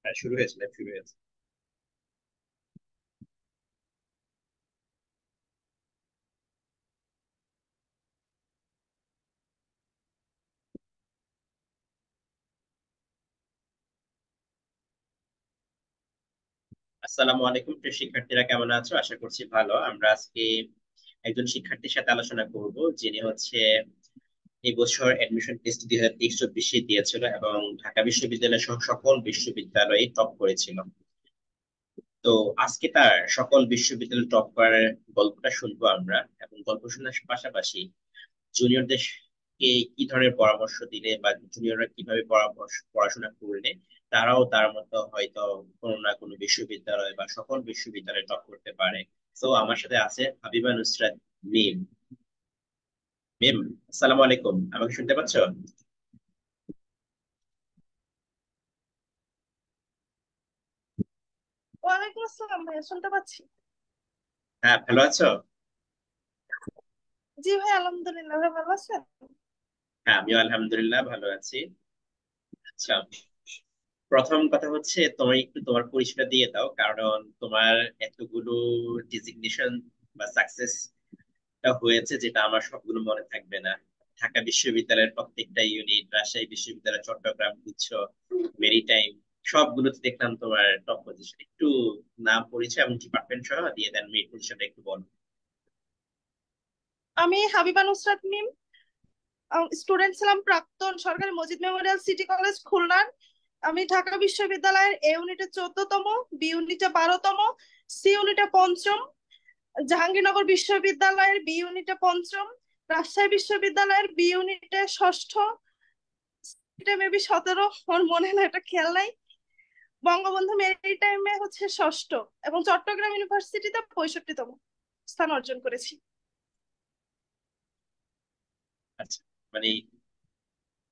হ্যাঁ, শুরু হয়েছে, লাইভ শুরু হয়েছে। আসসালামু আলাইকুম, প্রিয় শিক্ষার্থীরা, কেমন আছো? আশা করছি ভালো। আমরা আজকে একজন শিক্ষার্থীর সাথে আলোচনা করব, যিনি হচ্ছে এই বছর অ্যাডমিশন টেস্ট 2023-24 দিয়েছিল এবং ঢাকা বিশ্ববিদ্যালয় সহ সকল বিশ্ববিদ্যালয়ে টপ করেছিল। তো আজকে তার সকল বিশ্ববিদ্যালয় টপ করার গল্পটা শুনবো আমরা, এবং গল্প শোনার পাশাপাশি জুনিয়রদেরকে কি ধরনের পরামর্শ দিলে বা জুনিয়ররা কিভাবে পড়াশোনা করলে তারাও তার মতো হয়তো কোনো না কোনো বিশ্ববিদ্যালয় বা সকল বিশ্ববিদ্যালয়ে টপ করতে পারে। তো আমার সাথে আছে হাবিবা নুসরাত মিম। মিম, আসসালামু আলাইকুম, আমাকে শুনতে পাচ্ছো? ওয়ালাইকুম আসসালাম ভাইয়া, শুনতে পাচ্ছি। হ্যাঁ, ভালো আছো? জি ভাই, আলহামদুলিল্লাহ। ভাই ভালো আছেন? হ্যাঁ, আমিও আলহামদুলিল্লাহ ভালো আছি। আচ্ছা, প্রথম কথা হচ্ছে তোমার একটু তোমার পরিচয়টা দিয়ে দাও, কারণ তোমার এতগুলো ডিজিগনেশন বা সাকসেস হয়েছে, যেটা আমার সবগুলো মনে থাকবে না। ঢাকা বিশ্ববিদ্যালয়ের প্রত্যেকটা ইউনিট, রাজশাহী বিশ্ববিদ্যালয়, চট্টগ্রাম গুচ্ছ, মেরিটাইম, সবগুলোতে দেখলাম তোমার টপ পজিশন। একটু নাম, পরিচয় এবং ডিপার্টমেন্ট সহ দিয়ে দেন, মেরিট পজিশনটা একটু বলো। আমি হাবিবা নুসরাত মিম, স্টুডেন্ট ছিলাম প্রাক্তন সরকারি মজিদ মেমোরিয়াল সিটি কলেজ খুলনার। আমি ঢাকা বিশ্ববিদ্যালয়ের এ ইউনিটে 14তম, বি ইউনিটে 12তম, সি ইউনিটে পঞ্চম, জাহাঙ্গীরনগর বিশ্ববিদ্যালয়ের বি ইউনিটে পঞ্চম, রাজশাহী বিশ্ববিদ্যালয়ের বি ইউনিটে ষষ্ঠ, এটা মেবি 17, আমার মনে না, এটা খেয়াল নাই। বঙ্গবন্ধু মেরিটাইমে হচ্ছে ষষ্ঠ, এবং চট্টগ্রাম ইউনিভার্সিটিতে 65তম স্থান অর্জন করেছি। আচ্ছা, মানে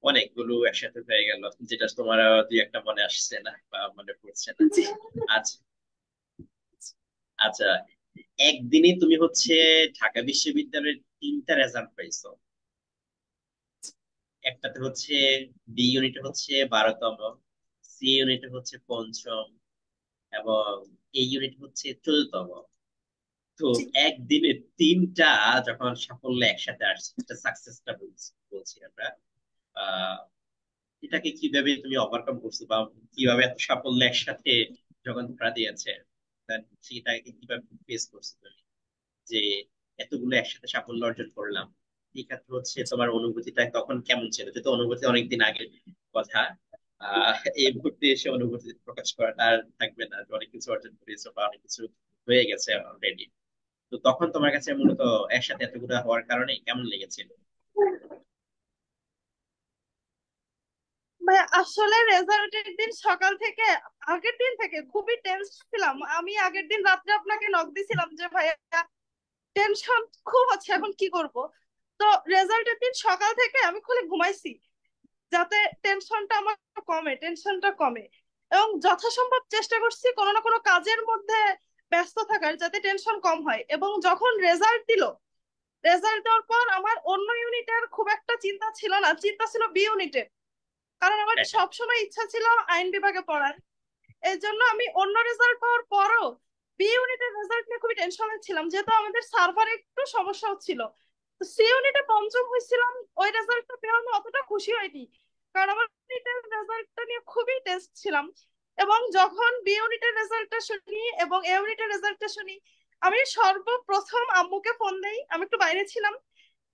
অনেকগুলো একসাথে হয়ে গেল, যেটা তোমার দুই একটা মনে আসছে না বা মনে পড়ছে না। জি। আচ্ছা। আচ্ছা, একদিনে তুমি হচ্ছে ঢাকা বিশ্ববিদ্যালয়ের তিনটা রেজাল্ট পাইছো। একটাতে হচ্ছে বি ইউনিটে হচ্ছে 12তম, সি ইউনিটে হচ্ছে পঞ্চম, এবং এই ইউনিট হচ্ছে 14তম। তো জি একদিনে তিনটা যখন সাফল্য একসাথে আসছে, এটা সাকসেসটা বলছি বলছি আমরা। আহ এটাকে কিভাবে তুমি ওভারকাম করছো, বা কিভাবে এত সাফল্য একসাথে যখন ধরা দিয়েছে, সেটাকে কিভাবে ফেস করছো তুমি, যে এতগুলো একসাথে সাফল্য অর্জন করলাম? এই ক্ষেত্রে হচ্ছে তোমার অনুভূতিটা তখন কেমন ছিল? যেহেতু অনুভূতি অনেকদিন আগের কথা, এই মুহূর্তে এসে অনুভূতি প্রকাশ করাটা আর থাকবে না, যে অনেক কিছু অর্জন করেছো বা অনেক কিছু হয়ে গেছে অলরেডি। তো তখন তোমার কাছে মূলত একসাথে এতগুলো হওয়ার কারণে কেমন লেগেছিল? ভাই, আসলে রেজাল্টের দিন সকাল থেকে, আগের দিন থেকে খুবই টেন্স ছিলাম। আমি আগের দিন রাত্রে আপনাকে নক দিছিলাম যে ভাইয়া টেনশন খুব হচ্ছে, এখন কি করব। তো রেজাল্টের দিন সকাল থেকে আমি খুলে ঘুমাইছি, যাতে টেনশনটা কমে। এবং যথাসম্ভব চেষ্টা করছি কোনো না কোনো কাজের মধ্যে ব্যস্ত থাকার, যাতে টেনশন কম হয়। এবং যখন রেজাল্ট দিল, রেজাল্ট দেওয়ার পর আমার অন্য ইউনিটের খুব একটা চিন্তা ছিল না, চিন্তা ছিল বি ইউনিটের। কারণ আমার হ্যাঁ, হ্যাঁ। সবসময় ইচ্ছা ছিল আইন বিভাগে পড়ার। এই জন্য আমি অন্য রেজাল্ট পাওয়ার পরও বি ইউনিটের রেজাল্ট নিয়ে খুবই টেনশনে ছিলাম, যেহেতু আমাদের সার্ভারে একটু সমস্যা হচ্ছিল। তো সি ইউনিটে পঞ্চম হয়েছিলাম, ওই রেজাল্টটা পেয়ে আমি অতটা খুশি হইনি, কারণ আমার ইউনিটের রেজাল্টটা নিয়ে খুবই টেন্স ছিলাম। এবং যখন বি ইউনিটের রেজাল্টটা শুনি এবং এ ইউনিটের রেজাল্টটা শুনি, আমি সর্বপ্রথম আম্মুকে ফোন দেই। আমি একটু বাইরে ছিলাম,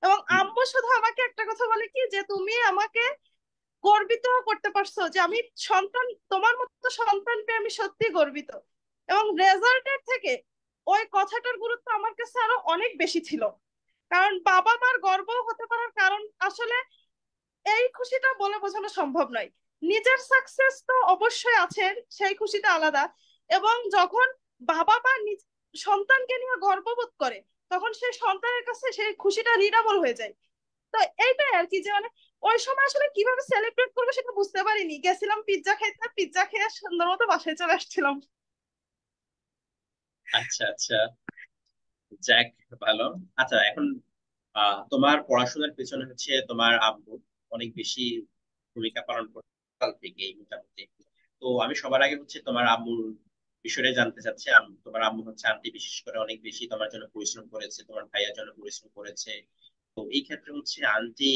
এবং হুম। আম্মু শুধু আমাকে একটা কথা বলে কি, যে তুমি আমাকে গর্বিত করতে পারছো, যে আমি সন্তান, তোমার মতো সন্তান পেয়ে আমি সত্যি গর্বিত। এবং রেজাল্টের থেকে ওই কথাটার গুরুত্ব আমার কাছে আরো অনেক বেশি ছিল। কারণ বাবা মার গর্ব হতে পারার কারণ আসলে এই খুশিটা বলে বোঝানো সম্ভব নয়। নিজের সাকসেস তো অবশ্যই আছে, সেই খুশিটা আলাদা। এবং যখন বাবা মা নিজ সন্তানকে নিয়ে গর্ববোধ করে, তখন সেই সন্তানের কাছে সেই খুশিটা রিডাবল হয়ে যায়। তো এইটাই আর কি, যে মানে ওই সময় আসলে কিভাবে সেলিব্রেট করবো সেটা বুঝতে পারিনি। গেছিলাম পিৎজা খাইতে, পিৎজা খেয়ে সুন্দর মতো বাসায় চলে আসছিলাম। আচ্ছা, আচ্ছা, যাক, ভালো। আচ্ছা, এখন তোমার পড়াশোনার পেছনে হচ্ছে তোমার আব্বু অনেক বেশি ভূমিকা পালন করতে কাল থেকেই মোটামুটি। তো আমি সবার আগে হচ্ছে তোমার আম্মুর বিষয়টা জানতে চাচ্ছি। তোমার আম্মু হচ্ছে আন্টি বিশেষ করে অনেক বেশি তোমার জন্য পরিশ্রম করেছে, তোমার ভাইয়ার জন্য পরিশ্রম করেছে। তো এই ক্ষেত্রে হচ্ছে আন্টি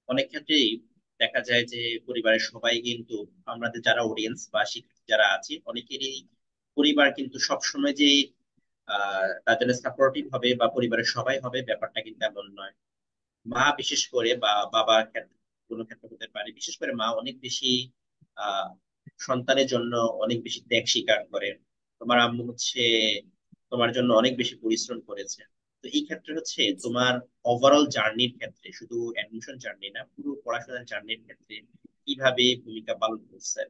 অনেক ক্ষেত্রেই দেখা যায় যে পরিবারের সবাই কিন্তু, আমাদের যারা অডিয়েন্স বা শিক্ষার্থী যারা আছি অনেকেরই পরিবার কিন্তু সবসময় যে তাদের সাপোর্টিভ হবে বা পরিবারের সবাই হবে ব্যাপারটা কিন্তু এমন নয়। মা বিশেষ করে বা বাবা ক্ষেত্রে, কোনো ক্ষেত্রে হতে পারে, বিশেষ করে মা অনেক বেশি আহ সন্তানের জন্য অনেক বেশি ত্যাগ স্বীকার করে। তোমার আম্মু হচ্ছে তোমার জন্য অনেক বেশি পরিশ্রম করেছে। তো এই ক্ষেত্রে হচ্ছে তোমার ওভারঅল জার্নির ক্ষেত্রে, শুধু অ্যাডমিশন জার্নি না, পুরো পড়াশোনার জার্নির ক্ষেত্রে কিভাবে ভূমিকা পালন করছে?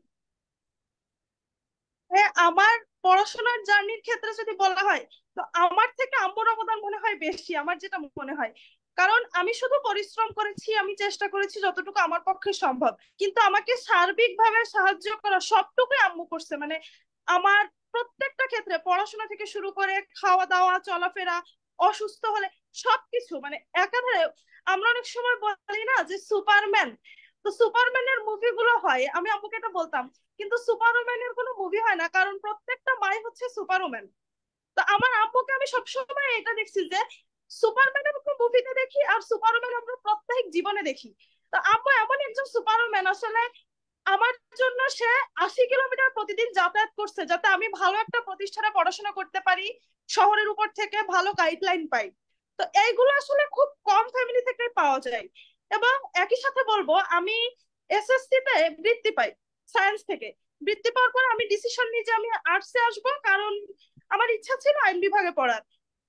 হ্যাঁ, আমার পড়াশোনার জার্নির ক্ষেত্রে যদি বলা হয়, তো আমার থেকে আম্মুর অবদান মনে হয় বেশি, আমার যেটা মনে হয়। কারণ আমি শুধু পরিশ্রম করেছি, আমি চেষ্টা করেছি যতটুকু আমার পক্ষে সম্ভব, কিন্তু আমাকে সার্বিকভাবে সাহায্য করা সবটুকুই আম্মু করছে। মানে আমার প্রত্যেকটা ক্ষেত্রে, পড়াশোনা থেকে শুরু করে খাওয়া দাওয়া, চলাফেরা, অসুস্থ হলে সবকিছু, মানে একাধারে। আমরা অনেক সময় বলি না যে সুপারম্যান, তো সুপারম্যানের মুভিগুলো হয়, আমি আম্মুকে এটা বলতাম, কিন্তু সুপারম্যানের কোনো মুভি হয় না, কারণ প্রত্যেকটা মাই হচ্ছে সুপারম্যান। তো আমার আম্মুকে আমি সবসময় এটা দেখছি যে সুপারম্যানের কোনো মুভিতে দেখি আর সুপারম্যান আমরা প্রত্যেক জীবনে দেখি। তো আম্মু এমন একজন সুপারম্যান আসলে, আমার জন্য সে 80 কিলোমিটার প্রতিদিন যাতায়াত করছে যাতে আমি ভালো একটা প্রতিষ্ঠানে পড়াশোনা করতে পারি, শহরের উপর থেকে ভালো গাইডলাইন পাই। তো এইগুলো আসলে খুব কম ফ্যামিলি থেকে পাওয়া যায়। এবং একই সাথে বলবো, আমি এসএসসি তে বৃত্তি পাই সায়েন্স থেকে। বৃত্তি পাওয়ার পর আমি ডিসিশন নিই যে আমি আর্টসে আসবো, কারণ আমার ইচ্ছা ছিল আইন বিভাগে পড়ার।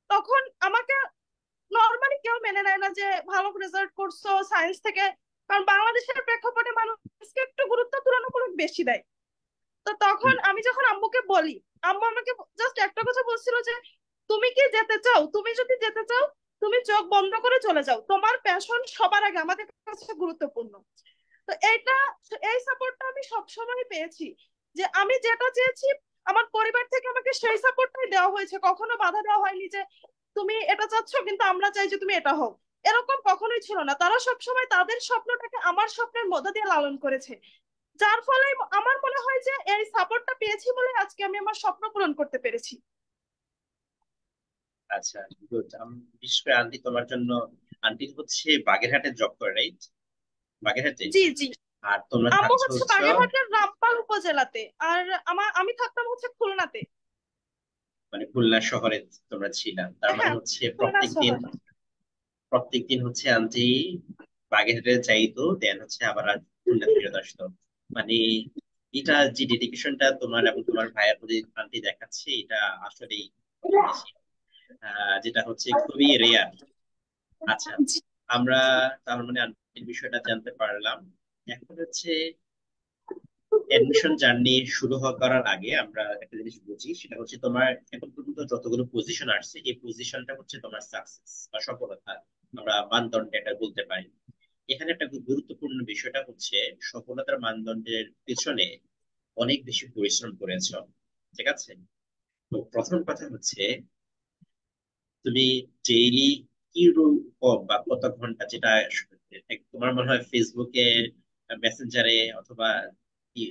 তখন আমাকে নর্মালি কেউ মেনে নেয় না যে ভালো রেজাল্ট করছো সায়েন্স থেকে, কারণ বাংলাদেশের প্রেক্ষাপটে মানুষকে একটু গুরুত্ব তুলনামূলক বেশি দেয়। তো তখন হুম। আমি যখন আম্মুকে বলি, আম্মু আমাকে জাস্ট একটা কথা বলছিল যে তুমি কি যেতে চাও, তুমি যদি যেতে চাও তুমি চোখ বন্ধ করে চলে যাও, তোমার প্যাশন সবার আগে আমাদের কাছে গুরুত্বপূর্ণ। তো এইটা, এই সাপোর্টটা আমি সবসময় পেয়েছি, যে আমি যেটা চেয়েছি আমার পরিবার থেকে আমাকে সেই সাপোর্টটাই দেওয়া হয়েছে, কখনো বাধা দেওয়া হয়নি যে তুমি এটা চাচ্ছ কিন্তু আমরা চাই যে তুমি এটা হও। এরকম কখনোই ছিল না, তারা সবসময় তাদের স্বপ্নটাকে আমার স্বপ্নের মধ্যে দিয়ে লালন করেছে। যার ফলে আমার মনে হয় যে এই সাপোর্টটা পেয়েছি বলে আজকে আমি আমার স্বপ্ন পূরণ করতে পেরেছি। আচ্ছা, গুড। বিশেষ করে আন্টি তোমার জন্য, আন্টি হচ্ছে বাগেরহাটে জব করে, রাইট? বাগেরহাটে। জি জি। আর তোমরা আম্মু থাকছো হচ্ছে হচ্ছে বাগেরহাটের রামপাল উপজেলাতে, আর আমি থাকতাম হচ্ছে খুলনাতে। মানে খুলনা শহরে তোমরা ছিলাম, তার মানে হ্যাঁ, হচ্ছে খুলনা শহর। প্রত্যেকদিন হচ্ছে আন্টি বাগেরহাটে যাইতো, দেন হচ্ছে আবার আর খুলনা ফেরত আসতো। মানে এটা যে ডেডিকেশনটা তোমার এবং তোমার ভাইয়ের প্রতি আন্টি দেখাচ্ছে, এটা আসলেই অনেক বেশি, যেটা হচ্ছে খুবই রেয়ার। আচ্ছা, আমরা তার মানে আন্টির বিষয়টা জানতে পারলাম। এখন হচ্ছে এডমিশন জার্নি শুরু করার আগে আমরা একটা জিনিস বুঝি, সেটা হচ্ছে তোমার এখন পর্যন্ত যতগুলো পজিশন আসছে এই পজিশনটা হচ্ছে তোমার সাকসেস বা সফলতা, আমরা মানদণ্ড এটা বলতে পারি। এখানে একটা খুব গুরুত্বপূর্ণ বিষয়টা হচ্ছে সফলতার মানদণ্ডের পেছনে অনেক বেশি পরিশ্রম করেছ, ঠিক আছে? তো প্রথম কথা হচ্ছে তুমি ডেইলি কি রুল বা কত ঘন্টা, যেটা তোমার মনে হয় ফেসবুকে, মেসেঞ্জারে, অথবা কি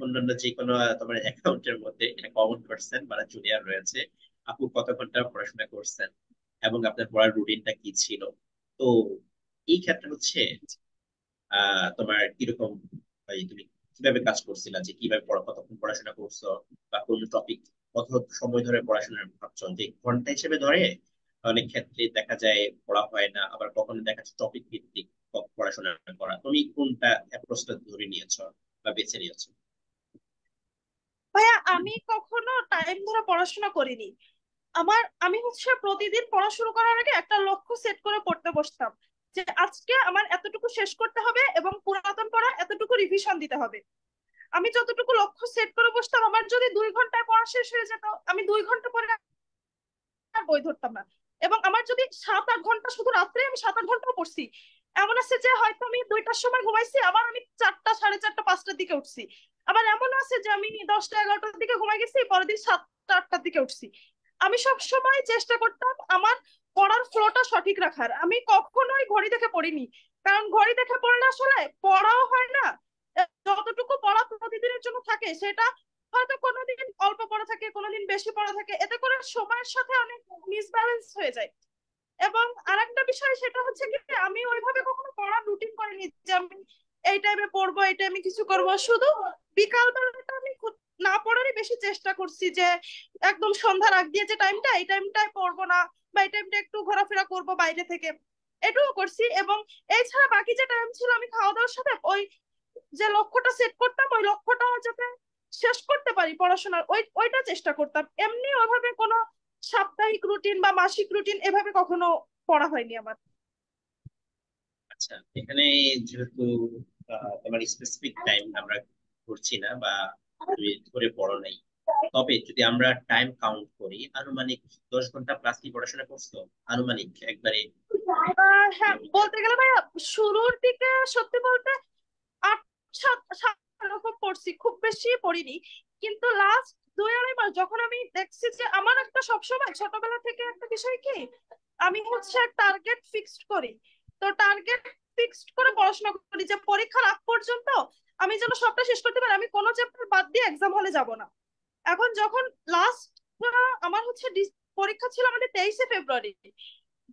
অন্যান্য যে কোনো তোমার অ্যাকাউন্টের মধ্যে এটা কমন করছেন, মানে জুনিয়র রয়েছে, আপু কত ঘন্টা পড়াশোনা করছেন এবং আপনার পড়ার রুটিনটা কি ছিল। তো এই ক্ষেত্রে হচ্ছে তোমার কিরকম, তুমি কিভাবে কাজ করছিলা, যে কিভাবে কতক্ষণ পড়াশোনা করছো, বা কোন টপিক কত সময় ধরে পড়াশোনা ভাবছো, যে ঘন্টা হিসেবে ধরে অনেক ক্ষেত্রে দেখা যায় পড়া হয় না, আবার কখনো দেখা যাচ্ছে টপিক ভিত্তিক পড়াশোনা করা, তুমি কোনটা অ্যাপ্রোচটা ধরে নিয়েছো বা বেছে নিয়েছো? ভাইয়া, আমি কখনো টাইম ধরে পড়াশোনা করিনি। আমি হচ্ছে প্রতিদিন পড়া শুরু করার আগে একটা লক্ষ্য সেট করে পড়তে বসতাম, যে আজকে আমার এতটুকু শেষ করতে হবে এবং পুরাতন পড়া এতটুকু রিভিশন দিতে হবে। আমি যতটুকু লক্ষ্য সেট করে বসতাম, আমার যদি 2 ঘন্টায় পড়া শেষ হয়ে যেত, আমি 2 ঘন্টা পরে আর বই ধরতাম না। এবং আমার যদি 7-8 ঘন্টা, শুধু রাত্রে আমি 7-8 ঘন্টাও পড়ছি। এমন আছে যে হয়তো আমি 2টার সময় ঘুমাইছি, আবার আমি 4টা, 4:30, 5টার দিকে উঠছি। আবার এমন আছে যে আমি 10টা, 11টার দিকে ঘুমাই গেছি, পরের দিন 7টা, 8টার দিকে উঠছি। আমি সব সময় চেষ্টা করতাম আমার পড়ার ফ্লোটা সঠিক রাখার। আমি কখনোই ঘড়ি দেখে পড়িনি, কারণ ঘড়ি দেখে পড়লে আসলে পড়াও হয় না, যতটুকু পড়া প্রতিদিনের জন্য থাকে সেটা হয়তো কোনোদিন অল্প পড়া থাকে, কোনোদিন বেশি পড়া থাকে, এতে করে সময়ের সাথে অনেক মিসব্যালেন্স হয়ে যায়। এবং আরেকটা বিষয় সেটা হচ্ছে কি, আমি ওইভাবে কখনো পড়ার রুটিন করিনি যে আমি এই টাইমে পড়বো, এই টাইমে কিছু করব। শুধু বিকাল বেলাটা আমি না পড়ারই বেশি চেষ্টা করছি, যে একদম সন্ধ্যার আগ দিয়ে যে টাইমটা, এই টাইমটায় পড়বো না, বা এই টাইমটা একটু ঘোরাফেরা করব বাইরে থেকে, এটাও করছি। এবং এছাড়া বাকি যে টাইম ছিল আমি খাওয়া দাওয়ার সাথে ওই যে লক্ষ্যটা সেট করতাম, ওই লক্ষ্যটা যাতে শেষ করতে পারি পড়াশোনার, ওইটা চেষ্টা করতাম। এমনি ওইভাবে কোনো সাপ্তাহিক রুটিন বা মাসিক রুটিন এভাবে কখনো পড়া হয়নি আমার। আচ্ছা, এখানে যেহেতু তোমার স্পেসিফিক টাইম আমরা করছি না, বা তুমি ধরে পড়ো নাই, তবে যদি আমরা টাইম কাউন্ট করি, আনুমানিক 10 ঘন্টা প্লাস কি পড়াশোনা করছো? আনুমানিক একবারে হ্যাঁ, কিলোমিটার। বলতে গেলে ভাইয়া শুরুর দিকে সত্যি বলতে 8-7 এরকম পড়ছি, খুব বেশি পড়িনি। কিন্তু লাস্ট 2-2.5 মাস যখন আমি দেখছি যে আমার একটা সবসময় ছোটবেলা থেকে একটা বিষয় কি, আমি হচ্ছে টার্গেট ফিক্সড করি। তো টার্গেট ফিক্সড করে পড়াশোনা করি যে পরীক্ষার আগ পর্যন্ত আমি যেন সবটা শেষ করতে পারি, আমি কোনো চ্যাপ্টার বাদ দিয়ে এক্সাম হলে যাব না। এখন যখন লাস্ট আমার হচ্ছে পরীক্ষা ছিল আমাদের 23শে ফেব্রুয়ারি,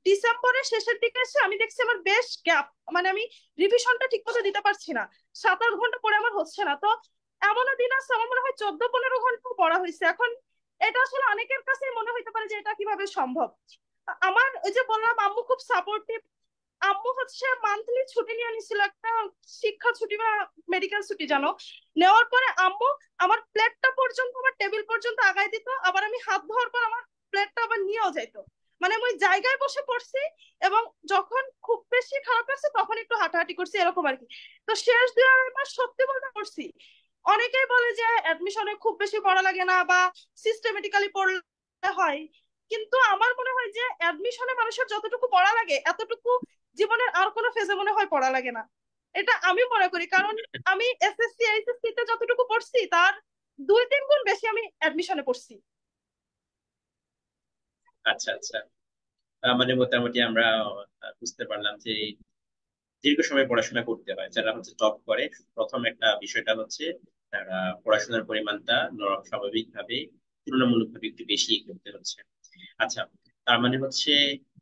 ডিসেম্বরের শেষের দিকে এসে আমি দেখছি আমার বেশ গ্যাপ, মানে আমি রিভিশনটা ঠিক মতো দিতে পারছি না, 7-8 ঘন্টা পরে আমার হচ্ছে না। তো এমনও দিন আছে আমার মনে হয় 14-15 ঘন্টা পড়া হয়েছে। এখন এটা আসলে অনেকের কাছে মনে হইতে পারে যে এটা কিভাবে সম্ভব। আমার ওই যে বললাম আম্মু খুব সাপোর্টিভ। আম্মু হচ্ছে মান্থলি ছুটি নিয়ে নিছিল, একটা শিক্ষা ছুটি বা মেডিকেল ছুটি জানো। নেওয়ার পরে আম্মু আমার প্লেটটা পর্যন্ত, আমার টেবিল পর্যন্ত আগায় দিত, আবার আমি হাত ধোয়ার পর আমার প্লেটটা আবার নিয়েও যাইতো। মানে আমি ওই জায়গায় বসে পড়ছি, এবং যখন খুব বেশি খারাপ লাগছে তখন একটু হাঁটাহাঁটি করছি, এরকম আর কি। তো শেষ 2-2.5 মাস সত্যি বলতে পড়ছি। অনেকেই বলে যে অ্যাডমিশনে খুব বেশি পড়া লাগে না, বা সিস্টেমেটিক্যালি পড়লে হয়, কিন্তু আমার মনে হয় যে অ্যাডমিশনে মানুষের যতটুকু পড়া লাগে এতটুকু জীবনের আর কোনো ফেজে মনে হয় পড়া লাগে না। এটা আমি মনে করি, কারণ আমি এসএসসি এইচএসসি তে যতটুকু পড়ছি তার 2-3 গুণ বেশি আমি অ্যাডমিশনে পড়ছি। আচ্ছা আচ্ছা, তার মানে মোটামুটি আমরা বুঝতে পারলাম যে দীর্ঘ সময় পড়াশোনা করতে হয় যারা হচ্ছে জব করে। প্রথম একটা বিষয়টা হচ্ছে তারা পড়াশোনার পরিমাণটা স্বাভাবিকভাবে তুলনামূলকভাবে একটু বেশি করতে হচ্ছে। আচ্ছা, তার মানে হচ্ছে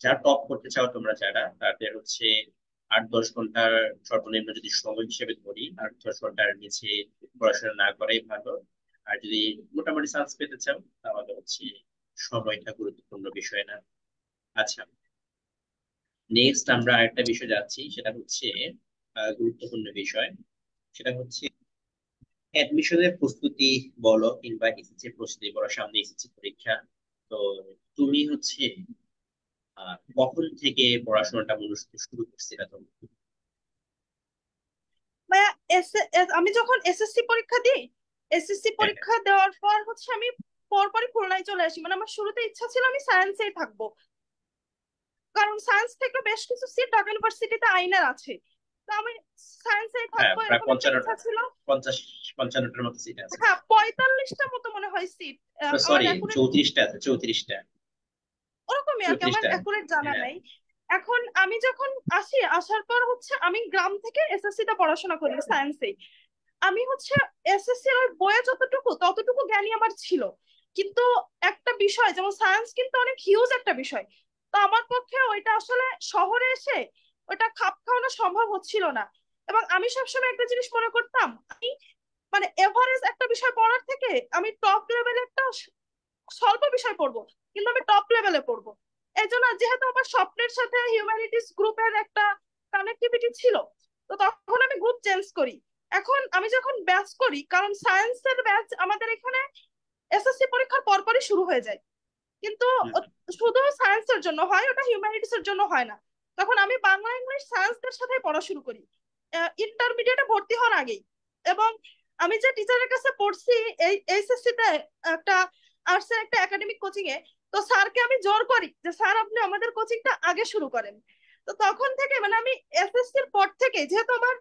যারা টপ করতে চাও তোমরা, যারা তাদের হচ্ছে 8-10 ঘন্টার সর্বনিম্ন যদি সময় হিসেবে ধরি, 8-10 ঘন্টার নিচে পড়াশোনা না করাই ভালো। আর যদি মোটামুটি চান্স পেতে চাও তাহলে হচ্ছে সময়টা গুরুত্বপূর্ণ বিষয় না। আচ্ছা, নেক্সট আমরা আরেকটা বিষয় যাচ্ছি, সেটা হচ্ছে গুরুত্বপূর্ণ বিষয়। সেটা হচ্ছে অ্যাডমিশনের প্রস্তুতি বলো, কিংবা এসএসসি প্রস্তুতি বলো, সামনে এসএসসি পরীক্ষা। তো তুমি হচ্ছে কখন থেকে পড়াশোনাটা মূলত শুরু করছিলে তুমি? ভাইয়া, আমি যখন এসএসসি পরীক্ষা দিই, এসএসসি হ্যাঁ হ্যাঁ। পরীক্ষা দেওয়ার পর হচ্ছে আমি পরপরই খুলনায় চলে আসি। মানে আমার শুরুতে ইচ্ছা ছিল আমি সায়েন্সেই থাকবো, কারণ সায়েন্স থেকে বেশ কিছু সিট ঢাকা ইউনিভার্সিটিতে আইনের আছে। তো আমি সায়েন্সেই হ্যাঁ, থাকবো প্রায় এরকম একটা 55টা, ইচ্ছা ছিল। 50-55টার মতো সিট আছে। হ্যাঁ, 45টা মতো মনে হয় সিট, আমার সরি, অ্যাকুরেট 34টা আছে, 34টা। ওরকমই আর কি, আমার 34টা। অ্যাকুরেট জানা হ্যাঁ। নাই। এখন আমি যখন আসি, আসার পর হচ্ছে আমি গ্রাম থেকে এসএসসি তে পড়াশোনা করি সায়েন্সে। আমি হচ্ছে এসএসসি এর ওই বইয়ে যতটুকু ততটুকু জ্ঞানী আমার ছিল। কিন্তু একটা বিষয় যেমন সায়েন্স কিন্তু অনেক হিউজ একটা বিষয়। তো আমার পক্ষে ওইটা আসলে শহরে এসে ওইটা খাপ খাওয়ানো সম্ভব হচ্ছিল না। এবং আমি সবসময় একটা জিনিস মনে করতাম, আমি মানে এভারেজ একটা বিষয় পড়ার থেকে আমি টপ লেভেলে একটা স্বল্প বিষয় পড়বো, কিন্তু আমি টপ লেভেলে পড়বো। এই জন্য যেহেতু আমার স্বপ্নের সাথে হিউম্যানিটিস গ্রুপের একটা কানেক্টিভিটি ছিল, তো তখন আমি গ্রুপ চেঞ্জ করি। এখন আমি যখন ব্যাচ করি, কারণ সায়েন্সের ব্যাচ আমাদের এখানে এসএসসি পরীক্ষার পরপরই শুরু হয়ে যায়, কিন্তু হুম, শুধু সায়েন্সের জন্য হয়, ওটা হিউম্যানিটিস এর জন্য হয় না। তখন আমি বাংলা ইংলিশ সায়েন্সদের সাথে পড়া শুরু করি ইন্টারমিডিয়েটে ভর্তি হওয়ার আগেই। এবং আমি যে টিচারের কাছে পড়ছি এই এইচএসসি তে, একটা আর্টস এর একটা একাডেমিক কোচিং এ, তো স্যারকে আমি জোর করি যে স্যার আপনি আমাদের কোচিংটা আগে শুরু করেন। তো তখন থেকে মানে আমি এসএসসির পর থেকে, যেহেতু আমার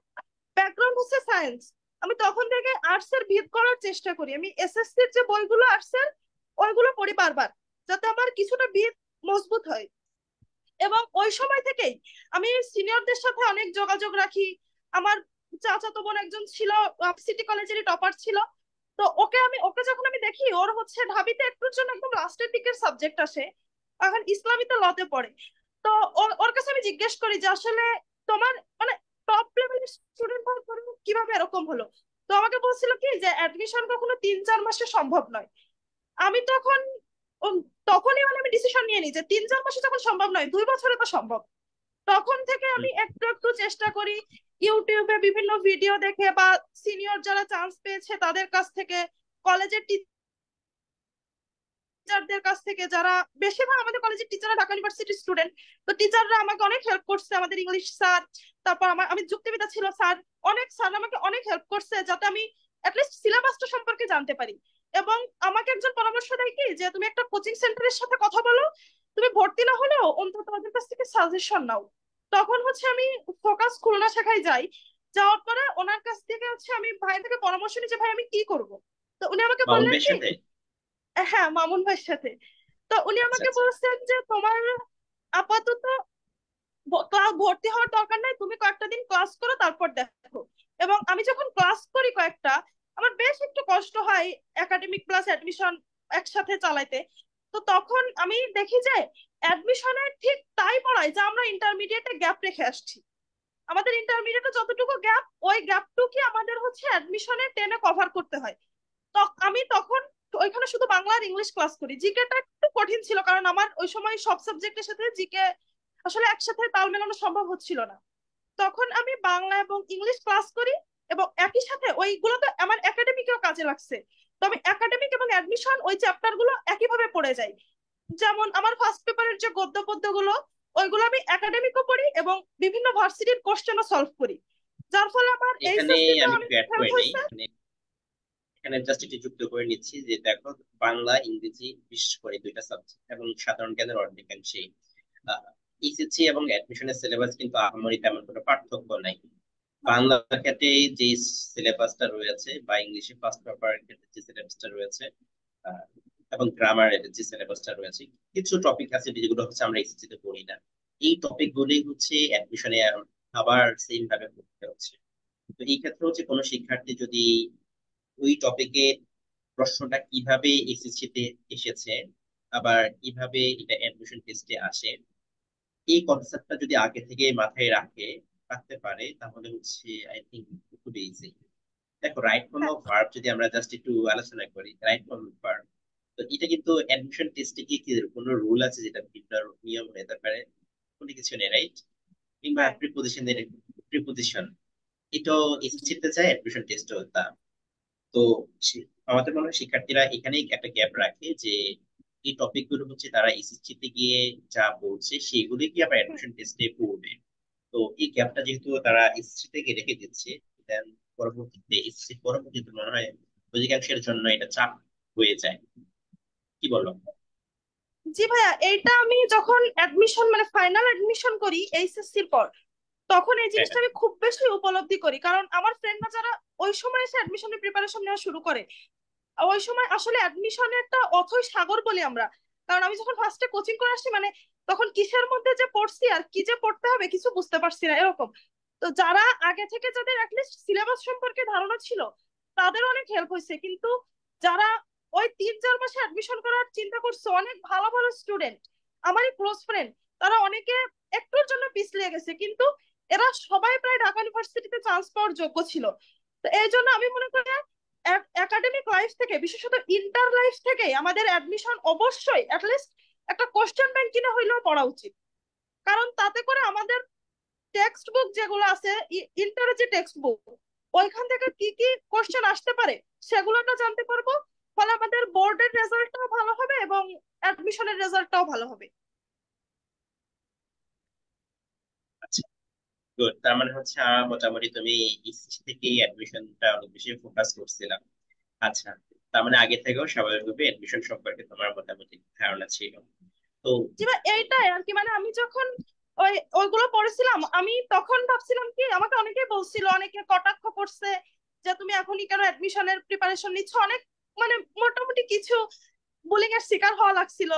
ব্যাকগ্রাউন্ড হচ্ছে সায়েন্স, আমি তখন থেকে আর্টস এর ভিত করার চেষ্টা করি। আমি এসএসসির যে বইগুলো আর্টস এর ওইগুলো পড়ি বারবার, যাতে আমার কিছুটা ভিত মজবুত হয়। এবং ওই সময় থেকেই আমি সিনিয়রদের সাথে অনেক যোগাযোগ রাখি। আমার চাচাতো বোন একজন ছিল, সিটি কলেজেরই টপার ছিল। তো ওকে যখন আমি দেখি, ওর হচ্ছে ঢাবিতে একটুর জন্য একদম লাস্টের দিকের সাবজেক্ট আসে, এখন ইসলামিতে লতে পড়ে। তো ওর কাছে আমি জিজ্ঞেস করি যে আসলে তোমার মানে টপ লেভেলের স্টুডেন্ট হওয়ার পরেও কিভাবে এরকম হলো। তো আমাকে বলছিল কি যে অ্যাডমিশন কখনো 3-4 মাসে সম্ভব নয়। আমি তখন উম, তখনই মানে আমি ডিসিশন নিয়ে নিই যে 3-4 মাসে যখন সম্ভব নয়, 2 বছরে তো সম্ভব। তখন থেকে হুম, আমি একটু একটু চেষ্টা করি, ইউটিউবে বিভিন্ন ভিডিও দেখে বা সিনিয়র যারা চান্স পেয়েছে তাদের কাছ থেকে, কলেজের টিচারদের কাছ থেকে, যারা বেশিরভাগ আমাদের কলেজের টিচাররা ঢাকা ইউনিভার্সিটির স্টুডেন্ট। তো টিচাররা আমাকে অনেক হেল্প করছে, আমাদের ইংলিশ স্যার, তারপর আমি যুক্তিবিদ্যা ছিল স্যার, অনেক স্যার আমাকে অনেক হেল্প করছে যাতে আমি অ্যাটলিস্ট সিলেবাসটা সম্পর্কে জানতে পারি। এবং আমাকে একজন পরামর্শ দেয় কি যে তুমি একটা কোচিং সেন্টারের সাথে কথা বলো, তুমি ভর্তি না হলেও অন্তত ওদের কাছ থেকে সাজেশন নাও। তখন হচ্ছে আমি ফোকাস খুলনা শাখায় যাই। যাওয়ার পরে ওনার কাছ থেকে হচ্ছে আমি ভাই থেকে পরামর্শ নিই যে ভাই আমি কি করব। তো উনি আমাকে মামুন বললেন ভাইয়ের কি, সাথে? হ্যাঁ মামুন ভাইয়ের সাথে। তো উনি আচ্ছা আমাকে আচ্ছা। বলছেন যে তোমার আপাতত ক্লাস ভর্তি হওয়ার দরকার নাই, তুমি কয়েকটা দিন ক্লাস করো তারপর দেখো। এবং আমি যখন ক্লাস করি কয়েকটা, আমার বেশ একটু কষ্ট হয় একাডেমিক প্লাস অ্যাডমিশন একসাথে চালাইতে। তো তখন আমি দেখি যে অ্যাডমিশনের ঠিক তাই পড়ায় যা আমরা ইন্টারমিডিয়েটে গ্যাপ রেখে আসছি। আমাদের ইন্টারমিডিয়েটে যতটুকু গ্যাপ, ওই গ্যাপটুকু আমাদের হচ্ছে অ্যাডমিশনে টেনে কভার করতে হয়। তো আমি তখন ওইখানে শুধু বাংলা আর ইংলিশ ক্লাস করি। জিকেটা একটু কঠিন ছিল কারণ আমার ওই সময় সব সাবজেক্টের সাথে জিকে আসলে একসাথে তাল মেলানো সম্ভব হচ্ছিল না। তখন আমি বাংলা এবং ইংলিশ ক্লাস করি, এবং একই সাথে ওইগুলো তো আমার একাডেমিকেও কাজে লাগছে। তো আমি একাডেমিক এবং অ্যাডমিশন ওই চ্যাপ্টার গুলো একইভাবে পড়ে যাই। যেমন আমার ফার্স্ট পেপারের যে গদ্য পদ্য গুলো, ওইগুলো আমি একাডেমিকও পড়ি এবং বিভিন্ন ভার্সিটির কোশ্চেনও সলভ করি, যার ফলে আমার এখানে এইচএসসি তে আমি অনেক একটু অ্যাড হেল্প করে নেই, হয়েছে। এখানে এখানে জাস্ট একটু যুক্ত করে নিচ্ছি যে দেখো, বাংলা ইংরেজি বিশেষ করে দুইটা সাবজেক্ট এবং সাধারণ জ্ঞানের অর্ধেকাংশেই এসএসসি এবং অ্যাডমিশনের সিলেবাস কিন্তু আহামরি তেমন কোনো পার্থক্য নাই। বাংলার ক্ষেত্রে যে সিলেবাসটা রয়েছে বা ইংলিশে ফার্স্ট পেপারের ক্ষেত্রে যে সিলেবাসটা রয়েছে, আহ, এবং গ্রামারের যে সিলেবাসটা রয়েছে, কিছু টপিক আছে যেগুলো হচ্ছে আমরা এসএসসি তে পড়ি না। এই টপিক গুলি হচ্ছে অ্যাডমিশনে আবার সেম ভাবে পড়তে হচ্ছে। তো এই ক্ষেত্রে হচ্ছে কোনো শিক্ষার্থী যদি ওই টপিকে প্রশ্নটা কিভাবে এসএসসি তে এসেছে, আবার কিভাবে এটা অ্যাডমিশন টেস্টে আসে, এই কনসেপ্টটা যদি আগে থেকে মাথায় রাখতে পারে, তাহলে হচ্ছে আই থিঙ্ক খুব ইজি। দেখো, রাইট ফর্ম হ্যাঁ, অফ ভার্ব যদি আমরা জাস্ট একটু আলোচনা করি, রাইট ফর্ম অফ ভার্ব, তো এটা কিন্তু অ্যাডমিশন টেস্টে কি কি কোনো রুল আছে যেটা ভিন্ন নিয়ম হতে পারে? কোনো কিছু নেই, রাইট? কিংবা হ্যাঁ। প্রিপোজিশন, এটাও এসএসসি তে চায়, অ্যাডমিশন টেস্টও তা। তো আমাদের মনে হয় শিক্ষার্থীরা এখানেই একটা গ্যাপ রাখে যে এই টপিক গুলো হচ্ছে তারা এসএসসি তে গিয়ে যা বলছে সেগুলো কি আবার হুম। অ্যাডমিশন টেস্টে পড়বে। তো এই গ্যাপটা যেহেতু তারা এসএসসি থেকে রেখে দিচ্ছে, দেন পরবর্তীতে এসএসসি পরবর্তীতে মনে হয় অধিকাংশের জন্য এটা চাপ হয়ে যায়। কি বলো? জি ভাইয়া, এইটা আমি যখন অ্যাডমিশন মানে ফাইনাল অ্যাডমিশন করি এইচএসসির পর, তখন এই হ্যাঁ জিনিসটা আমি খুব বেশি উপলব্ধি করি। কারণ আমার ফ্রেন্ডরা যারা ওই সময় এসে অ্যাডমিশনের প্রিপারেশন নেওয়া শুরু করে, ওই সময় আসলে অ্যাডমিশনের একটা অথই সাগর বলি আমরা। কারণ আমি যখন ফার্স্টে কোচিং করে আসছি, মানে তখন কিসের মধ্যে যে পড়ছি আর কি যে পড়তে হবে কিছু বুঝতে পারছি না এরকম। তো যারা আগে থেকে যাদের অ্যাটলিস্ট সিলেবাস সম্পর্কে ধারণা ছিল, তাদের অনেক হেল্প হয়েছে। কিন্তু যারা ওই 3-4 মাসে অ্যাডমিশন করার চিন্তা করছে, অনেক ভালো ভালো স্টুডেন্ট, আমারই ক্লোজ ফ্রেন্ড, তারা অনেকে একটুর জন্য পিছলিয়ে গেছে, কিন্তু এরা সবাই প্রায় ঢাকা ইউনিভার্সিটিতে চান্স পাওয়ার যোগ্য ছিল। তো এই জন্য আমি মনে করি একাডেমিক লাইফ থেকে, বিশেষত ইন্টার লাইফ থেকে আমাদের অ্যাডমিশন অবশ্যই অ্যাটলিস্ট একটা কোশ্চেন ব্যাংক কিনে হইলেও পড়া উচিত। কারণ তাতে করে আমাদের টেক্সট বুক যেগুলো আছে, ইন্টারের যে টেক্সট বুক, ওইখান থেকে কি কি কোশ্চেন আসতে পারে সেগুলো একটা জানতে পারবো। ফলে আমাদের বোর্ডের রেজাল্টটাও ভালো হবে এবং অ্যাডমিশনের রেজাল্টটাও ভালো হবে। আচ্ছা, গুড। তার মানে হচ্ছে মোটামুটি তুমি এসএসসি থেকে অ্যাডমিশনটা অনেক বেশি ফোকাস করছিলাম। আচ্ছা, তার মানে আগে থেকেও স্বাভাবিকভাবে অ্যাডমিশন সম্পর্কে তোমার মোটামুটি ধারণা ছিল। তো জি ভাই, এইটাই আর কি। মানে আমি যখন ওইগুলো পড়েছিলাম, আমি তখন ভাবছিলাম কি, আমাকে অনেকেই বলছিল, অনেকে কটাক্ষ করছে যে তুমি এখনই কেন অ্যাডমিশনের প্রিপারেশন নিচ্ছ, অনেক মানে মোটামুটি কিছু বুলিং এর শিকার হওয়া লাগছিল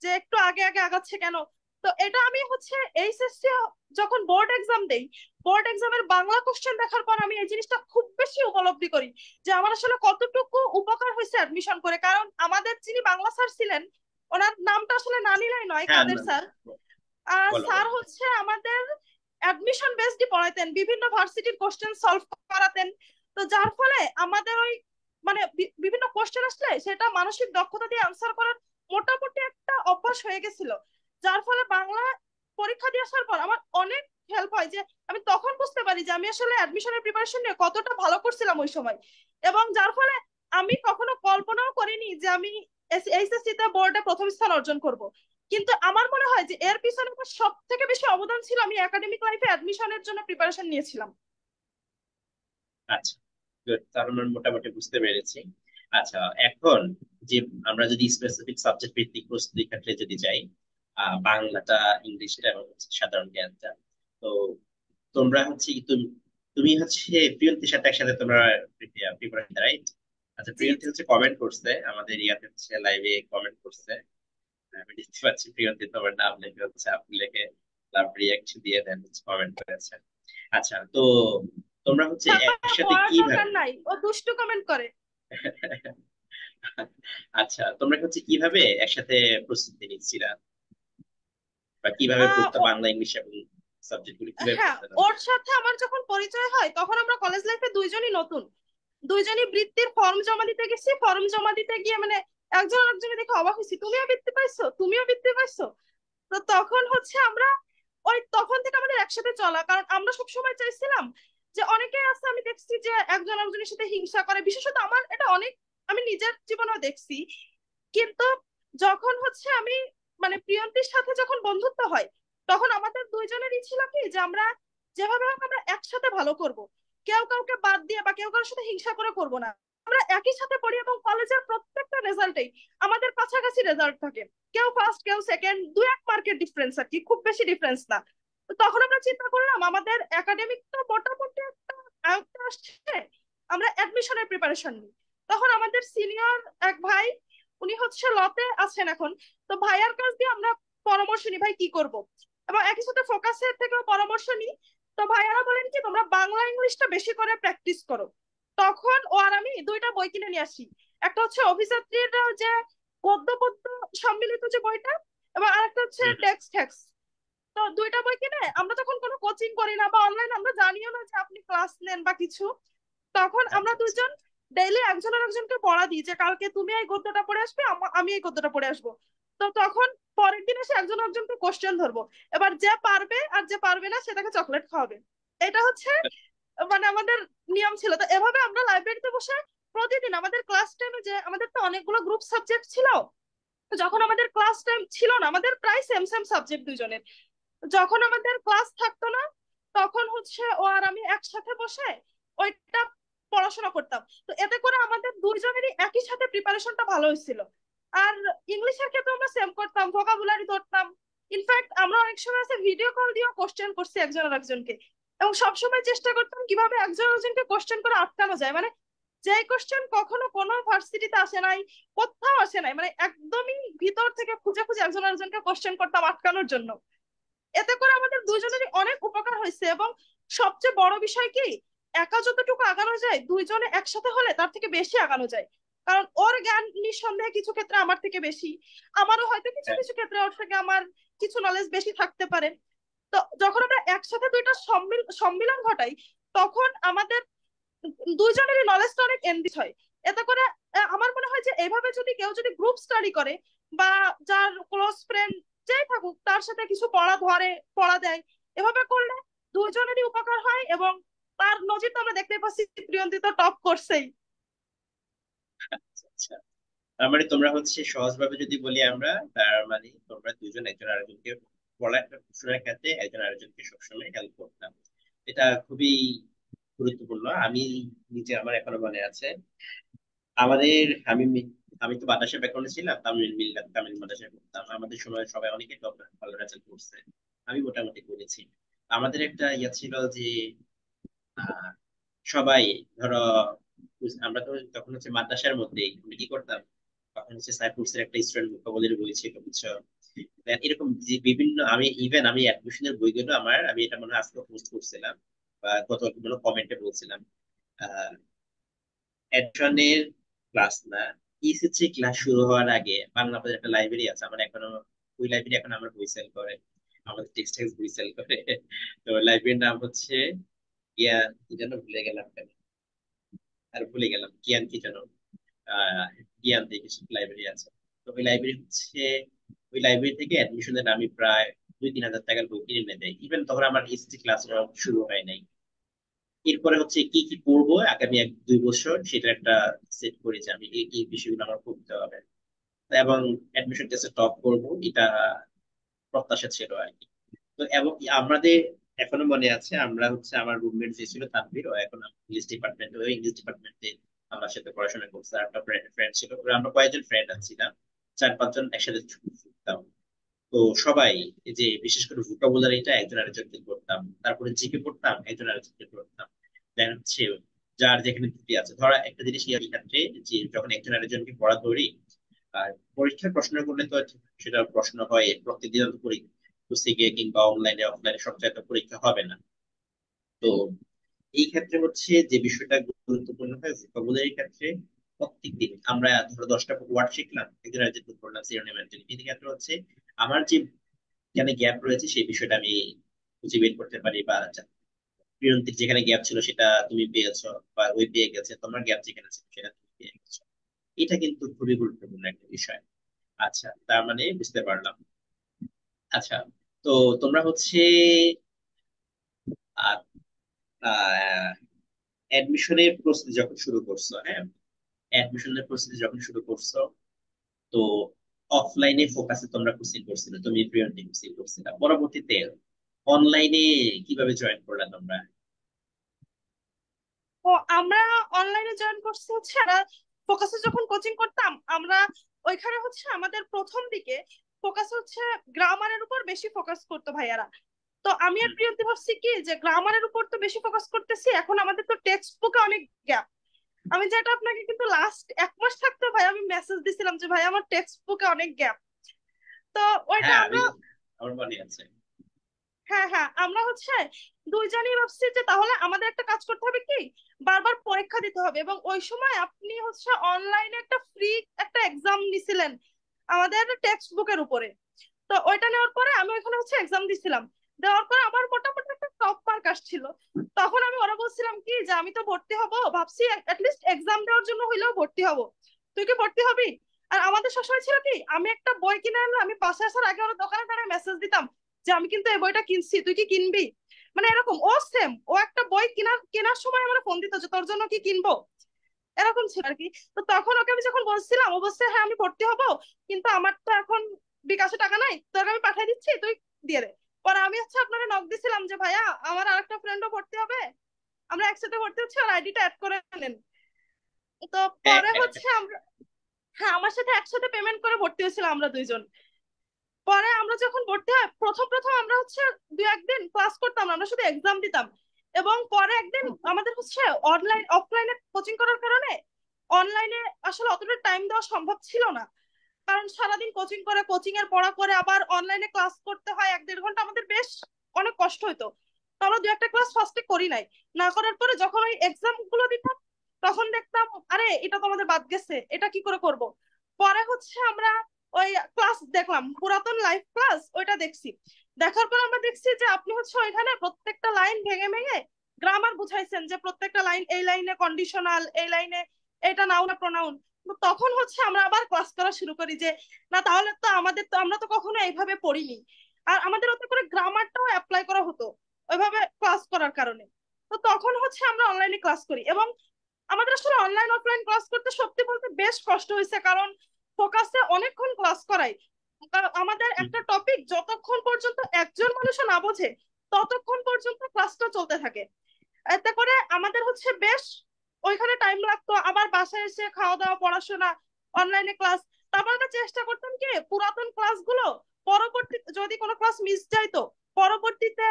যে একটু আগে আগে আগাচ্ছে কেন। তো তো এটা আমি হচ্ছে এইচএসসি যখন বোর্ড এক্সাম দেই, বোর্ড এক্সামের বাংলা কোশ্চেন দেখার পর আমি এই জিনিসটা খুব বেশি উপলব্ধি করি যে আমার আসলে কতটুকু উপকার হয়েছে অ্যাডমিশন করে। কারণ আমাদের যিনি বাংলা স্যার ছিলেন, ওনার নামটা আসলে না নিলেই নয়, হ্যাঁ, কাদের স্যার। বলো স্যার বলো। হচ্ছে আমাদের অ্যাডমিশন বেসডই পড়াতেন, বিভিন্ন ভার্সিটির কোশ্চেন সলভ করাতেন। তো যার ফলে আমাদের ওই মানে বিভিন্ন কোশ্চেন আসলে সেটা মানসিক দক্ষতা দিয়ে আনসার করার মোটামুটি একটা অভ্যাস হয়ে গেছিল। যার ফলে বাংলা পরীক্ষা দিয়ে আসার পর আমার অনেক হেল্প হয়, যে আমি তখন বুঝতে পারি যে আমি আসলে অ্যাডমিশনের প্রিপারেশন নিয়ে কতটা ভালো করছিলাম ওই সময়। এবং যার ফলে আমি কখনো কল্পনাও করিনি যে আমি এইচএসসি তে বোর্ডে প্রথম স্থান অর্জন করব। কিন্তু আমার মনে হয় যে এর পিছনে আমার সব থেকে বেশি অবদান ছিল আমি একাডেমিক লাইফে অ্যাডমিশনের জন্য প্রিপারেশন নিয়েছিলাম। আচ্ছা, good. তাহলে আমরা মোটামুটি বুঝতে পেরেছি। আচ্ছা, এখন যে আমরা যদি স্পেসিফিক সাবজেক্ট ভিত্তিক প্রস্তুতির ক্ষেত্রে যদি যাই, বাংলাটা, ইংলিশটা এবং হচ্ছে সাধারণ জ্ঞানটা, তো তোমরা হচ্ছে তুমি হচ্ছে প্রিয়ন্তীর সাথে একসাথে তোমরা প্রিপারেশন, রাইট? আচ্ছা, জি প্রিয়ন্তী জি। হচ্ছে কমেন্ট করছে আমাদের ইয়াতে, হচ্ছে লাইভে কমেন্ট করছে। আমি দেখতে পাচ্ছি প্রিয়ন্তী তোমার নাম লেখে হচ্ছে, আপনি লেখে লাভ রিয়াক্ট দিয়ে দেন হচ্ছে কমেন্ট করেছে। আচ্ছা, তো তোমরা হচ্ছে না, একসাথে পড়ার দরকার কিভাবে নাই, ও দুষ্টু কমেন্ট করে। আচ্ছা, তোমরা হচ্ছে কিভাবে একসাথে প্রস্তুতি নিচ্ছিলা, বা কিভাবে আহ পড়তে, ও বাংলা ইংলিশ এবং সাবজেক্ট গুলো কিভাবে হ্যাঁ, পড়তে? ওর সাথে আমার যখন পরিচয় হয় তখন আমরা কলেজ লাইফে দুইজনই নতুন, দুইজনই বৃত্তির ফর্ম জমা দিতে গেছি। ফর্ম জমা দিতে গিয়ে মানে একজন আরেকজনের দেখে অবাক হয়েছি, তুমিও বৃত্তি পাইছো, তুমিও বৃত্তি পাইছো। তো তখন হচ্ছে আমরা ওই তখন থেকে আমাদের একসাথে চলা, কারণ আমরা সবসময় চাইছিলাম যে, অনেকে আছে আমি দেখছি যে একজন একজনের সাথে হিংসা করে, বিশেষত আমার এটা অনেক, আমি নিজের জীবনেও দেখছি। কিন্তু যখন হচ্ছে আমি মানে প্রিয়ন্তীর সাথে যখন বন্ধুত্ব হয়, তখন আমাদের দুইজনেরই ছিল কি যে আমরা যেভাবে হোক আমরা একসাথে ভালো করব, কেউ কাউকে বাদ দিয়ে বা কেউ কারোর সাথে হিংসা করে করব না। আমরা একই সাথে পড়ি এবং কলেজের প্রত্যেকটা রেজাল্টেই আমাদের কাছাকাছি রেজাল্ট থাকে, কেউ ফার্স্ট কেউ সেকেন্ড, দু এক মার্কের ডিফারেন্স আর কি, খুব বেশি ডিফারেন্স না। তো তখন আমরা চিন্তা করলাম আমাদের একাডেমিক তো মোটামুটি একটা আয়ত্তে আসছে, আমরা অ্যাডমিশনের প্রিপারেশন নিই। তখন আমাদের সিনিয়র এক ভাই, উনি হচ্ছে লতে আছেন এখন, তো ভাইয়ার কাছ দিয়ে আমরা পরামর্শ নিই ভাই কি করব, এবং একই সাথে ফোকাসের থেকেও পরামর্শ নিই। তো ভাইয়ারা বলেন কি তোমরা বাংলা ইংলিশটা বেশি করে প্র্যাকটিস করো। তখন ও আর আমি দুইটা বই কিনে নিয়ে আসি, একটা হচ্ছে অভিযাত্রীর যে গদ্য পদ্য সম্মিলিত যে বইটা, এবং আরেকটা হচ্ছে হুম, হুম। Text tax. তো দুইটা বই কিনে আমরা তখন কোনো কোচিং করি না বা অনলাইন আমরা জানিও না যে আপনি ক্লাস নেন বা কিছু, তখন আমরা আচ্ছা, আচ্ছা। দুজন ডেইলি একজন আরেকজনকে পড়া দিই যে কালকে তুমি এই গদ্যটা পড়ে আসবে, আমি এই গদ্যটা পড়ে আসবো। তো তখন পরের দিন এসে একজন আরেকজনকে কোশ্চেন ধরবো, এবার যে পারবে আর যে পারবে না সেটাকে চকলেট খাওয়াবে। এটা হচ্ছে মানে আমাদের নিয়ম ছিল। তো এভাবে আমরা লাইব্রেরিতে বসে প্রতিদিন আমাদের ক্লাস টাইমে, যে আমাদের তো অনেকগুলো গ্রুপ সাবজেক্ট ছিল, তো যখন আমাদের ক্লাস টাইম ছিল না, আমাদের প্রায় সেম সেম সাবজেক্ট দুইজনের, যখন আমাদের ক্লাস থাকতো না তখন হচ্ছে ও আর আমি একসাথে বসে ওইটা পড়াশোনা করতাম। তো এতে করে আমাদের দুইজনেরই একই সাথে প্রিপারেশনটা ভালো হয়েছিল। আর ইংলিশের ক্ষেত্রে আমরা সেম করতাম, ভোকাবুলারি ধরতাম। ইনফ্যাক্ট আমরা অনেক সময় আছে ভিডিও কল দিয়েও কোশ্চেন করছি একজন আর একজনকে, এবং সবসময় চেষ্টা করতাম কিভাবে একজন একজনকে কোশ্চেন করে আটকানো যায়। মানে যে কোশ্চেন কখনো কোনো ভার্সিটিতে আসে নাই, কোথাও আসে নাই, মানে একদমই ভিতর থেকে খুঁজে খুঁজে একজন আরেকজনকে কোশ্চেন করতাম আটকানোর জন্য। এতে করে আমাদের দুইজনেরই অনেক উপকার হয়েছে। এবং সবচেয়ে বড় বিষয় কি, একা যতটুকু আগানো যায় দুইজনে একসাথে হলে তার থেকে বেশি আগানো যায়। কারণ ওর জ্ঞান নিঃসন্দেহে কিছু ক্ষেত্রে আমার থেকে বেশি, আমারও হয়তো কিছু হ্যাঁ, কিছু ক্ষেত্রে ওর থেকে আমার কিছু নলেজ বেশি থাকতে পারে। তো যখন আমরা একসাথে দুইটা সম্মিলন ঘটাই, তখন আমাদের দুইজনেরই নলেজটা অনেক এনরিচ হয়। এতে করে আমার মনে হয় যে এভাবে যদি কেউ যদি গ্রুপ স্টাডি করে বা যার ক্লোজ ফ্রেন্ড যেই থাকুক তার সাথে কিছু পড়া ধরে, পড়া দেয়, এভাবে করলে দুইজনেরই উপকার হয়। এবং তার নজির তো আমরা দেখতে পাচ্ছি, প্রিয়ন্তী তো টপ করছেই। আচ্ছা, আচ্ছা। তার মানে তোমরা হচ্ছে সহজভাবে যদি বলি আমরা, তার মানে তোমরা দুজন একজন আরেকজনকে পড়াশোনার ক্ষেত্রে একজন আরেকজনকে সবসময় হেল্প করতাম। এটা খুবই গুরুত্বপূর্ণ। আমি নিজে, আমার এখনো মনে আছে আমাদের, আমি তো বাতাসের ব্যাকগ্রাউন্ডে ছিলাম, তামিল মাদ্রাসায় পড়তাম। আমাদের সময় সবাই অনেকে ভালো রেজাল্ট করছে, আমি মোটামুটি করেছি। আমাদের একটা ইয়ে ছিল যে আহ, সবাই ধরো, আমরা তো তখন হচ্ছে মাদ্রাসার মধ্যেই আমরা কি করতাম, তখন হচ্ছে সাইফুডসের একটা স্টুডেন্ট ভোকাবুলারি বই ছিল, বুঝছো? এরকম যে বিভিন্ন, আমি অ্যাডমিশনের বইগুলো আমি এটা মনে হয় আজকে পোস্ট করছিলাম বা গত কোনো কমেন্টে বলছিলাম। অ্যাডমিশনের ক্লাস না, ইসিসি ক্লাস শুরু হওয়ার আগে বাংলাদেশের একটা লাইব্রেরি আছে আমার এখনো, ওই লাইব্রেরি এখন আমরা বই সেল করে, আমাদের টেক্সটাইলস বই সেল করে। তো লাইব্রেরির নাম হচ্ছে জ্ঞান কি যেন ভুলে গেলাম কেন, আর ভুলে গেলাম জ্ঞান কি যেন, আহ জ্ঞান দিয়ে কিছু লাইব্রেরি আছে। তো ওই লাইব্রেরি হচ্ছে, ওই লাইব্রেরি থেকে অ্যাডমিশনের আমি প্রায় 2-3 হাজার টাকার বই কিনে এনে দেয়। ইভেন তখন আমার এসএসসি ক্লাস শুরু হয় নাই। এরপরে হচ্ছে কি কি পড়বো আগামী 1-2 বছর, সেটা একটা সেট করেছি আমি, এই এই বিষয়গুলো আমার পড়তে হবে এবং অ্যাডমিশন টেস্টে টপ করবো, এটা প্রত্যাশা ছিল আর কি। তো এবং আমাদের এখনো মনে আছে, আমরা হচ্ছে আমার রুমমেট যে ছিল তানভীর, ও এখন ইংলিশ ডিপার্টমেন্টে, ওই ইংলিশ ডিপার্টমেন্টে আমার সাথে পড়াশোনা করছে। আর একটা ফ্রেন্ড ছিল, ওরা আমরা কয়েকজন ফ্রেন্ড আছিলাম, 4-5 জন একসাথে ঘুরতাম। তো সবাই এই যে বিশেষ করে ভোকাবুলারিটা একজন আরেকজনকে করতাম, তারপরে জিকে পড়তাম একজন আরেকজনকে করতাম। দেখা যাচ্ছে যার যেখানে ত্রুটি আছে, ধরা একটা জিনিস এই ক্ষেত্রে, যে যখন একজন আরেকজনকে পড়া ধরি, আর পরীক্ষার প্রশ্ন করলে তো সেটা প্রশ্ন হয় প্রতিদিন তো পরীক্ষা গিয়ে কিংবা অনলাইনে অফলাইনে সব জায়গায় পরীক্ষা হবে না। তো এই ক্ষেত্রে হচ্ছে যে বিষয়টা গুরুত্বপূর্ণ হয় ভোকাবুলারির ক্ষেত্রে, প্রত্যেকদিন আমরা ধরো 10টা ওয়ার্ড শিখলাম, একজন আরেকজন পড়লাম সিনোনিম অ্যান্টোনিম, এই ক্ষেত্রে হচ্ছে আমার যে যেখানে গ্যাপ রয়েছে সেই বিষয়টা আমি খুঁজে বের করতে পারি, বা প্রিয়ন্তীর যেখানে গ্যাপ ছিল সেটা তুমি পেয়েছো, বা ওই পেয়ে গেছে, তোমার গ্যাপ যেখানে ছিল সেটা তুমি পেয়ে গেছো। এটা কিন্তু খুবই গুরুত্বপূর্ণ একটা বিষয়। আচ্ছা, তার মানে বুঝতে পারলাম। আচ্ছা, তো তোমরা হচ্ছে অ্যাডমিশনের প্রস্তুতি যখন শুরু করছো, হ্যাঁ, অ্যাডমিশনের প্রস্তুতি যখন শুরু করছো, তো অফলাইনে ফোকাসে তোমরা কোচিং করছিলে, তুমি প্রিয়ন্তি কোচিং করছিলে, পরবর্তীতে অনলাইনে কিভাবে জয়েন করলা তোমরা? তো আমরা অনলাইনে জয়েন করছি হচ্ছে, আমরা ফোকাসে যখন কোচিং করতাম আমরা ওইখানে হচ্ছে আমাদের প্রথম দিকে ফোকাস হচ্ছে গ্রামারের উপর বেশি ফোকাস করতো ভাইয়ারা। তো আমি আর হুম। প্রিয়তি ভাবছি কি যে গ্রামারের উপর তো বেশি ফোকাস করতেছি, এখন আমাদের তো টেক্সট বুকে অনেক গ্যাপ। আমি যেটা আপনাকে কিন্তু লাস্ট 1 মাস থাকতে ভাই আমি মেসেজ দিছিলাম যে ভাই আমার টেক্সট বুকে অনেক গ্যাপ। তো ওইটা হ্যাঁ, আমরা, আমার মনে আছে। হ্যাঁ হ্যাঁ, আমরা হচ্ছে দুইজনই ভাবছি যে তাহলে আমাদের একটা কাজ করতে হবে কি, বারবার পরীক্ষা দিতে হবে। এবং ওই সময় আপনি হচ্ছে অনলাইনে একটা ফ্রি একটা এক্সাম নিছিলেন আমাদের টেক্সট বুকের উপরে। তো ওইটা নেওয়ার পরে আমি ওইখানে হচ্ছে এক্সাম দিছিলাম, দেওয়ার পরে আমার মোটামুটি একটা টপ মার্ক আসছিল। তখন আমি ওরা বলছিলাম কি যে আমি তো ভর্তি হব, ভাবছি অ্যাটলিস্ট এক্সাম দেওয়ার জন্য হইলেও ভর্তি হব, তুই কি ভর্তি হবি? আর আমাদের সবসময় ছিল কি, আমি একটা বই কিনে আনলে আমি বাসে আসার আগে ওরা দোকানে দাঁড়ায় মেসেজ দিতাম যে আমি কিন্তু এই বইটা কিনছি, তুই কি কিনবি? মানে এরকম, ও সেম, ও একটা বই কেনার কেনার সময় আমার ফোন দিত যে তোর জন্য কি কিনবো, এরকম ছিল আর কি। তো তখন ওকে আমি যখন বলছিলাম ও বলছে হ্যাঁ আমি ভর্তি হব, কিন্তু আমার তো এখন বিকাশে টাকা নাই, তোকে আমি পাঠিয়ে দিচ্ছি তুই দিয়ে দে। পরে আমি হচ্ছে আপনারা নক দিছিলাম যে ভাইয়া আমার আরেকটা ফ্রেন্ডও ভর্তি হবে, আমরা একসাথে ভর্তি হচ্ছে আর আইডিটা অ্যাড করে নেন। তো হ্যাঁ, পরে হচ্ছে আমরা, হ্যাঁ আমার সাথে একসাথে পেমেন্ট করে ভর্তি হয়েছিলাম আমরা দুইজন। পরে আমরা যখন ভর্তি হয় প্রথম প্রথম আমরা হচ্ছে 2-1 দিন ক্লাস করতাম না, আমরা শুধু এক্সাম দিতাম। এবং পরে একদিন আমাদের হচ্ছে অনলাইন অফলাইনে কোচিং করার কারণে অনলাইনে আসলে অতটা টাইম দেওয়া সম্ভব ছিল না। কারণ সারাদিন কোচিং করে, কোচিং এর পড়া করে আবার অনলাইনে ক্লাস করতে হয় 1-1.5 ঘন্টা, আমাদের বেশ অনেক কষ্ট হইতো। তো আমরা 2-1টা ক্লাস ফার্স্টে করি নাই। না করার পরে যখন ওই এক্সাম গুলো দিতাম তখন দেখতাম আরে এটা তো আমাদের বাদ গেছে, এটা কি করে করব। পরে হচ্ছে আমরা ওই ক্লাস দেখলাম, পুরাতন লাইভ ক্লাস ওইটা দেখছি। দেখার পর আমরা দেখছি যে আপনি হচ্ছে ওইখানে প্রত্যেকটা লাইন ভেঙে ভেঙে গ্রামার বুঝাইছেন, যে প্রত্যেকটা লাইন এই লাইনে কন্ডিশনাল, এই লাইনে এটা নাউন না প্রোনাউন। তখন হচ্ছে আমরা আবার ক্লাস করা শুরু করি যে না তাহলে তো আমাদের তো, আমরা তো কখনো এইভাবে পড়িনি। আর আমাদের ওতে করে গ্রামারটাও অ্যাপ্লাই করা হতো ওইভাবে ক্লাস করার কারণে। তো তখন হচ্ছে আমরা অনলাইনে ক্লাস করি। এবং আমাদের আসলে অনলাইন অফলাইন ক্লাস করতে সত্যি বলতে বেশ কষ্ট হয়েছে, কারণ ফোকাসে অনেকক্ষণ ক্লাস করাই। কারণ আমাদের একটা টপিক যতক্ষণ পর্যন্ত একজন মানুষও না বোঝে ততক্ষণ পর্যন্ত ক্লাসটা চলতে থাকে। এতে করে আমাদের হচ্ছে বেশ ওইখানে টাইম লাগতো, আবার বাসায় এসে খাওয়া দাওয়া পড়াশোনা, অনলাইনে ক্লাস। তারপর আমরা চেষ্টা করতাম কি পুরাতন ক্লাসগুলো পরবর্তী যদি কোনো ক্লাস মিস যাইতো পরবর্তীতে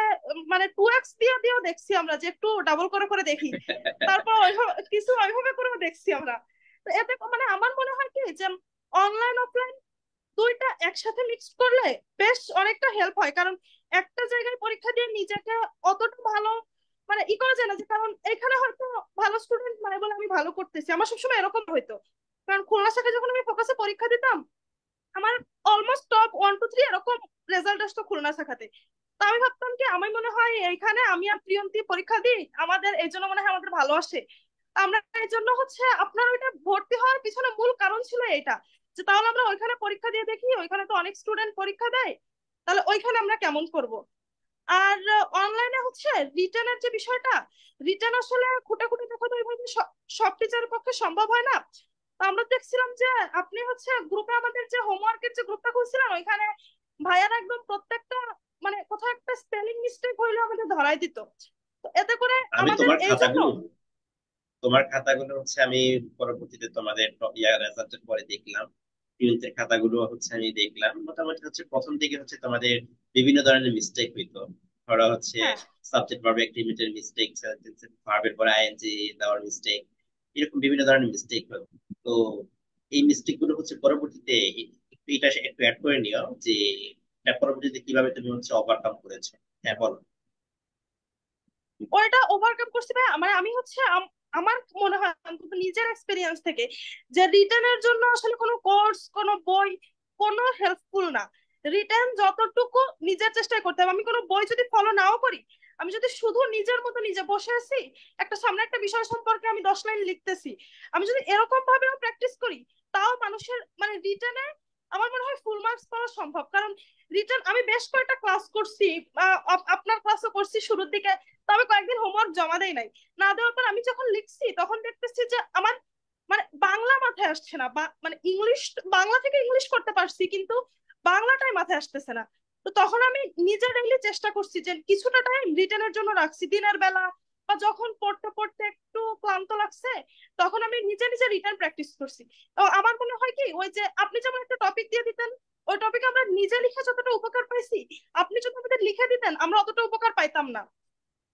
মানে 2x দিয়ে দিয়েও দেখছি আমরা, যে একটু ডাবল করে করে দেখি। তারপর ওইভাবে কিছু ওইভাবে করেও দেখছি আমরা। তো এতে মানে আমার মনে হয় কি যে অনলাইন অফলাইন দুইটা একসাথে মিক্স করলে বেশ অনেকটা হেল্প হয়। কারণ একটা জায়গায় পরীক্ষা দিয়ে নিজেকে অতটা ভালো মানে ই করা যায় না, যে কারণ এখানে হয়তো ভালো স্টুডেন্ট নাই বলে আমি ভালো করতেছি, আমার সবসময় এরকম হইতো। কারণ খুলনা শাখায় যখন আমি ফোকাসে পরীক্ষা দিতাম, আমার অলমোস্ট টপ 1 2 3 এরকম রেজাল্ট আসতো খুলনা শাখাতে। তো আমি ভাবতাম কি আমি মনে হয় এইখানে আমি আর প্রিয়ন্তি পরীক্ষা দিই, আমাদের এই জন্য মনে হয় আমাদের ভালো আসে। আমরা এই জন্য হচ্ছে আপনার ওইটা ভর্তি হওয়ার পিছনে মূল কারণ ছিল এটা, যে তাহলে আমরা ওইখানে পরীক্ষা দিয়ে দেখি, ওইখানে তো অনেক স্টুডেন্ট পরীক্ষা দেয়, তাহলে ওইখানে আমরা কেমন করব। আর অনলাইনে হচ্ছে রিটেনের যে বিষয়টা, রিটেন আসলে খুঁটে খুঁটে দেখা তো ওইভাবে সব টিচারের পক্ষে সম্ভব হয় না। তো আমরা দেখছিলাম যে আপনি হচ্ছে গ্রুপে আমাদের যে হোমওয়ার্কের যে গ্রুপটা খুলছিলেন, ওইখানে ভাইয়ারা একদম প্রত্যেকটা মানে কোথাও একটা স্পেলিং মিস্টেক হইলে আমাদের ধরাই দিত। তো এতে করে আমি আমাদের এই জন্য তোমার খাতাগুলো হচ্ছে আমি পরবর্তীতে তোমাদের ইয়া রেজাল্টের পরে দেখলাম, টুয়েলথের খাতাগুলো হচ্ছে আমি দেখলাম, মোটামুটি হচ্ছে প্রথম দিকে হচ্ছে তোমাদের বিভিন্ন ধরনের মিস্টেক হইতো। ধরো হচ্ছে হ্যাঁ, সাবজেক্ট ভার্ব অ্যাক্টিভিটির মিস্টেক, ভার্বের পরে আইএনজি দেওয়ার মিস্টেক, এরকম বিভিন্ন ধরনের মিস্টেক হতো। তো এই মিস্টেক গুলো হচ্ছে পরবর্তীতে একটু এটা একটু অ্যাড করে নিও যে এটা পরবর্তীতে কিভাবে তুমি হচ্ছে ওভারকাম করেছো। হ্যাঁ বলো। ওইটা ওভারকাম করছি ভাই। আমার আমি হচ্ছে আমার মনে হয় অন্তত নিজের এক্সপিরিয়েন্স থেকে, যে রিটার্নের জন্য আসলে কোনো কোর্স কোনো বই কোনো হেল্পফুল না। রিটার্ন যতটুকু নিজের চেষ্টায় করতে হবে, আমি কোনো বই যদি ফলো নাও করি, আমি যদি শুধু নিজের মতো নিজে বসে আছি, একটা সামনে একটা বিষয় সম্পর্কে আমি 10 লাইন লিখতেছি, আমি যদি এরকম ভাবে প্র্যাকটিস করি, তাও মানুষের মানে রিটার্নে আমার মনে হয় ফুল মার্কস পাওয়া সম্ভব। কারণ রিটার্ন আমি বেশ কয়েকটা ক্লাস করছি, আপনার ক্লাসও করছি শুরুর দিকে, তবে কয়েকদিন হোমওয়ার্ক জমা দেই নাই। না দেওয়ার পর আমি যখন লিখছি তখন দেখতেছি যে আমার মানে বাংলা মাথায় আসছে না, বা মানে ইংলিশ, বাংলা থেকে ইংলিশ করতে পারছি কিন্তু বাংলাটাই মাথায় আসতেছে না। তো তখন আমি নিজে ডেইলি চেষ্টা করছি যে কিছুটা টাইম রিটেনের জন্য রাখছি দিনের বেলা, বা যখন পড়তে পড়তে একটু ক্লান্ত লাগছে তখন আমি নিজে নিজে রিটেন প্র্যাকটিস করছি। তো আমার মনে হয় কি ওই যে আপনি যেমন একটা টপিক দিয়ে দিতেন, ওই টপিক আমরা নিজে লিখে যতটা উপকার পাইছি, আপনি যদি আমাদের লিখে দিতেন আমরা অতটা উপকার পাইতাম না।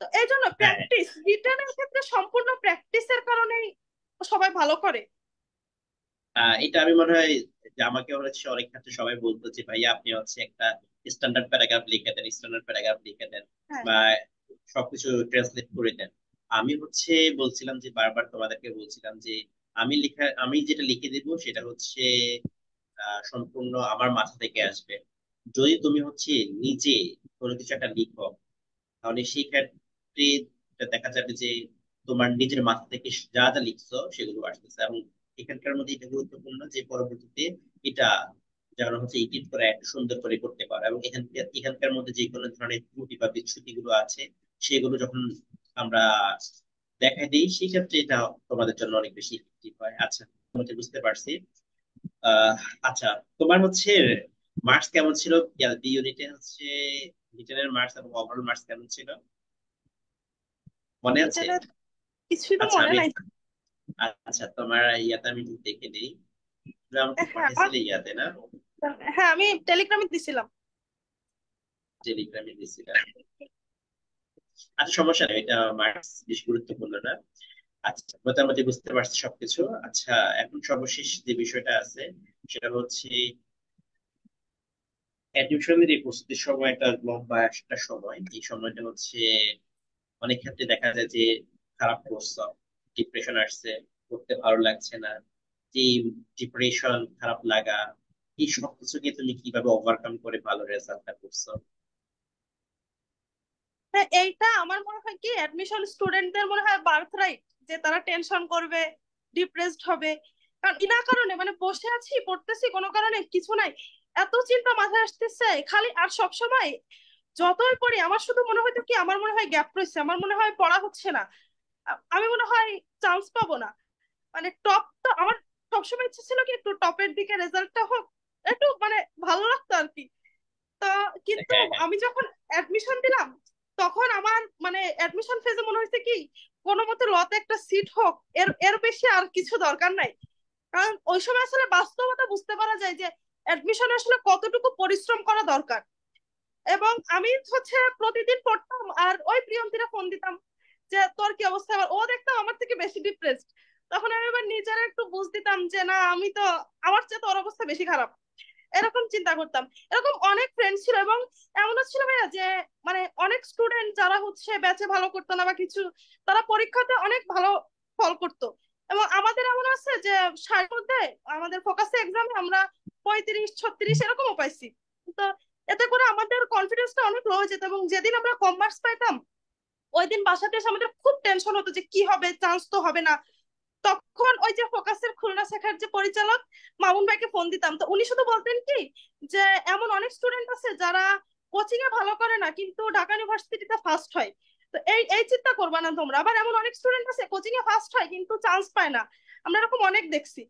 তো এই জন্য হ্যাঁ, প্র্যাকটিস, রিটেনের ক্ষেত্রে সম্পূর্ণ প্র্যাকটিসের কারণেই সবাই ভালো করে। এটা আমি মনে হয় যে আমাকে হচ্ছে অনেক ক্ষেত্রে সবাই বলতো যে ভাইয়া আপনি হচ্ছে একটা স্ট্যান্ডার্ড প্যারাগ্রাফ লিখে দেন, স্ট্যান্ডার্ড প্যারাগ্রাফ লিখে দেন, হ্যাঁ, বা সবকিছু ট্রান্সলেট করে দেন। আমি হচ্ছে বলছিলাম যে বারবার তোমাদেরকে বলছিলাম যে আমি যেটা লিখে দেব সেটা হচ্ছে সম্পূর্ণ আমার মাথা থেকে আসবে। যদি তুমি হচ্ছে নিজে কোনো কিছু একটা লিখো, তাহলে সেই ক্ষেত্রে দেখা যাবে যে তোমার নিজের মাথা থেকে যা যা লিখছো সেগুলো আসতেছে। এবং এখানকার মধ্যে এটা গুরুত্বপূর্ণ যে পরবর্তীতে এটা যেন হচ্ছে এডিট করে একটু সুন্দর করে করতে পারো, এবং এখানকার মধ্যে যে কোনো ধরনের ত্রুটি বা বিচ্যুতি গুলো আছে সেগুলো যখন আমরা দেখা দিই সেক্ষেত্রে এটা তোমাদের জন্য অনেক বেশি ইফেক্টিভ হয়। আচ্ছা, তোমাকে বুঝতে পারছি। আহ আচ্ছা, তোমার হচ্ছে মার্কস কেমন ছিল বি ইউনিটে হচ্ছে, রিটেনের মার্কস এবং ওভারঅল মার্কস কেমন ছিল মনে আছে? এটা কিছুই তো আচ্ছা মনে আমি নাই। আচ্ছা তোমার ইয়াতে আমি একটু দেখে নিই, তুমি আমাকে হ্যাঁ আমার, পাঠাইছিলে ইয়াতে না, হ্যাঁ আমি টেলিগ্রামে দিছিলাম। টেলিগ্রামে দিছিলা। আচ্ছা সমস্যা নেই, এটা মার্কস বেশি গুরুত্বপূর্ণ না। আচ্ছা মোটামুটি বুঝতে পারছি সবকিছু। আচ্ছা এখন সর্বশেষ যে বিষয়টা আছে সেটা হচ্ছে অ্যাডমিশনের এই প্রস্তুতির সময়, একটা লম্বা একটা সময়, এই সময়টা হচ্ছে অনেক ক্ষেত্রে দেখা যায় যে খারাপ করছো, ডিপ্রেশন আসছে, পড়তে ভালো লাগছে না, যে ডিপ্রেশন খারাপ লাগা, এই সব কিছুকে তুমি কিভাবে ওভারকাম করে ভালো রেজাল্টটা করছো? হ্যাঁ, এইটা আমার মনে হয় কি অ্যাডমিশন স্টুডেন্টদের মনে হয় বার্থ রাইট, যে তারা টেনশন করবে, ডিপ্রেসড হবে। কারণ বিনা কারণে মানে বসে আছি পড়তেছি কোনো কারণে কিছু নাই, এত চিন্তা মাথায় আসতেছে খালি। আর সব সময় যতই পড়ি আমার শুধু মনে হয়তো কি আমার মনে হয় গ্যাপ রয়েছে, আমার মনে হয় পড়া হচ্ছে না, আমি মনে হয় চান্স পাবো না। মানে টপ তো আমার সবসময় ইচ্ছে ছিল কি একটু টপের দিকে রেজাল্টটা হোক, একটু মানে ভালো লাগতো আর কি। তা কিন্তু হ্যাঁ, হ্যাঁ, আমি যখন অ্যাডমিশন দিলাম তখন আমার মানে অ্যাডমিশন ফেজে মনে হয়েছে কি কোনো মতে লতে একটা সিট হোক, এর এর বেশি আর কিছু দরকার নাই। কারণ ওই সময় আসলে বাস্তবতা বুঝতে পারা যায় যে অ্যাডমিশনে আসলে কতটুকু পরিশ্রম করা দরকার। এবং আমি হচ্ছে প্রতিদিন পড়তাম আর ওই প্রিয়ন্তীরা ফোন দিতাম যে তোর কি অবস্থা, এবার ও দেখতাম আমার থেকে বেশি ডিপ্রেসড। তখন আমি এবার নিজের একটু বুঝ দিতাম যে না আমি তো আমার চেয়ে তো ওর অবস্থা বেশি খারাপ। এরকম চিন্তা করতাম। এরকম অনেক ফ্রেন্ড ছিল, এবং এমনও ছিল ভাইয়া যে মানে অনেক স্টুডেন্ট যারা হচ্ছে ব্যাচে ভালো করতো না বা কিছু, তারা পরীক্ষাতে অনেক ভালো ফল করতো। এবং আমাদের এমন আছে যে 60 মধ্যে আমাদের ফোকাসে এক্সামে আমরা 35 36 এরকমও পাইছি। তো এতে করে আমাদের কনফিডেন্সটা অনেক লো হয়ে যেত, এবং যেদিন আমরা কমার্স পাইতাম ওই দিন বাসাতে এসে আমাদের খুব টেনশন হতো যে কি হবে, চান্স তো হবে না। তখন ওই যে ফোকাসের খুলনা শাখার যে পরিচালক মামুন ভাইকে ফোন দিতাম, তো উনি শুধু বলতেন কি যে এমন অনেক স্টুডেন্ট আছে যারা কোচিং এ ভালো করে না কিন্তু ঢাকা ইউনিভার্সিটিতে ফার্স্ট হয়। তো এই এই চিন্তা করবা না তোমরা, আবার এমন অনেক স্টুডেন্ট আছে কোচিং এ ফার্স্ট হয় কিন্তু চান্স পায় না। আমরা এরকম অনেক দেখছি।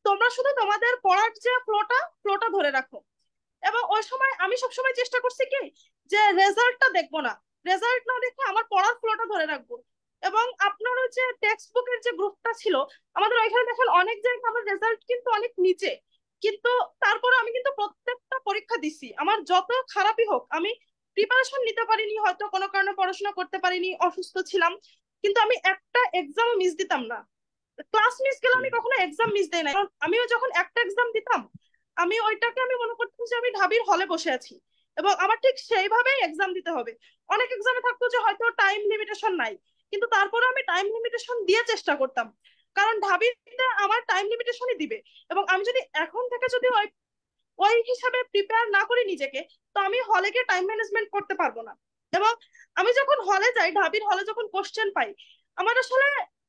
তোমরা শুধু তোমাদের পড়ার যে ফ্লোটা ফ্লোটা ধরে রাখো। এবং ওই সময় আমি সবসময় চেষ্টা করছি কি যে রেজাল্টটা দেখবো না, রেজাল্ট না দেখে আমার পড়ার ফ্লোটা ধরে রাখবো। এবং আপনার ওই যে টেক্সট বুকের যে গ্রুপটা ছিল, আমাদের ওইখানে দেখেন অনেক জায়গায় আমার রেজাল্ট কিন্তু অনেক নিচে, কিন্তু তারপরে আমি কিন্তু প্রত্যেকটা পরীক্ষা দিছি। আমার যত খারাপই হোক আমি প্রিপারেশন নিতে পারিনি, হয়তো কোনো কারণে পড়াশোনা করতে পারিনি, অসুস্থ ছিলাম, কিন্তু আমি একটা এক্সাম মিস দিতাম না। ক্লাস মিস গেলে আমি কখনো এক্সাম মিস দেই না, কারণ আমিও যখন একটা এক্সাম দিতাম আমি ওইটাকে আমি মনে করতাম যে আমি ঢাবির হলে বসে আছি, এবং আমার ঠিক সেইভাবেই এক্সাম দিতে হবে। অনেক এক্সামে থাকতো যে হয়তো টাইম লিমিটেশন নাই, কিন্তু তারপরে আমি টাইম লিমিটেশন দিয়ে চেষ্টা করতাম, কারণ ঢাবিতে আমার টাইম লিমিটেশনই দিবে। এবং আমি যদি এখন থেকে যদি ওই ওই হিসাবে প্রিপেয়ার না করি নিজেকে, তো আমি হলে গিয়ে টাইম ম্যানেজমেন্ট করতে পারবো না। এবং আমি যখন হলে যাই, ঢাবির হলে যখন কোশ্চেন পাই, আমার আসলে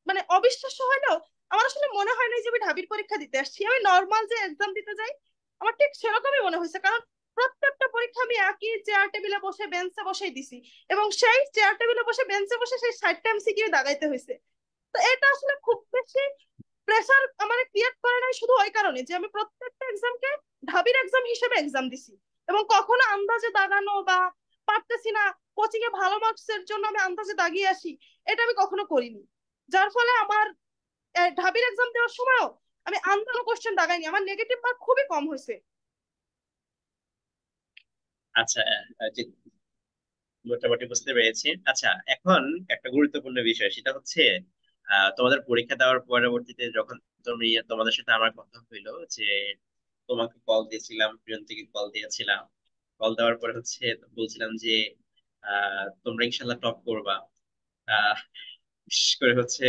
মানে অবিশ্বাস্য হলেও আমার আসলে মনে হয় না যে আমি ঢাবির পরীক্ষা দিতে আসছি, আমি নর্মাল যে এক্সাম দিতে যাই আমার ঠিক সেরকমই মনে হয়েছে। কারণ প্রত্যেকটা পরীক্ষা আমি একই চেয়ার টেবিলে বসে বেঞ্চে বসেই দিছি, এবং সেই চেয়ার টেবিলে বসে বেঞ্চে বসে সেই 60টা এমসিকিউ দাগাইতে হয়েছে। তো এটা আসলে খুব বেশি প্রেসার আমার ক্রিয়েট করে নাই, শুধু ওই কারণে যে আমি প্রত্যেকটা এক্সামকে ঢাবির এক্সাম হিসেবে এক্সাম দিছি। এবং কখনো আন্দাজে দাগানো বা পারতেছি না কোচিং এ ভালো মার্কস এর জন্য আমি আন্দাজে দাগিয়ে আসি, এটা আমি কখনো করিনি। যার ফলে আমার ঢাবির এক্সাম দেওয়ার সময়ও আমি আন্দানো কোশ্চেন দাগাইনি, আমার নেগেটিভ মার্ক খুবই কম হয়েছে। আচ্ছা, যে মোটামুটি বুঝতে পেরেছি। আচ্ছা, এখন একটা গুরুত্বপূর্ণ বিষয়, সেটা হচ্ছে তোমাদের পরীক্ষা দেওয়ার পরবর্তীতে যখন তোমাদের সাথে আমার কথা হইলো যে তোমাকে কল দিয়েছিলাম, প্রিয়ন্তীকে কল দিয়েছিলাম, কল দেওয়ার পরে হচ্ছে বলছিলাম যে তোমরা ইনশাল্লাহ টপ করবা। আহ বিশেষ করে হচ্ছে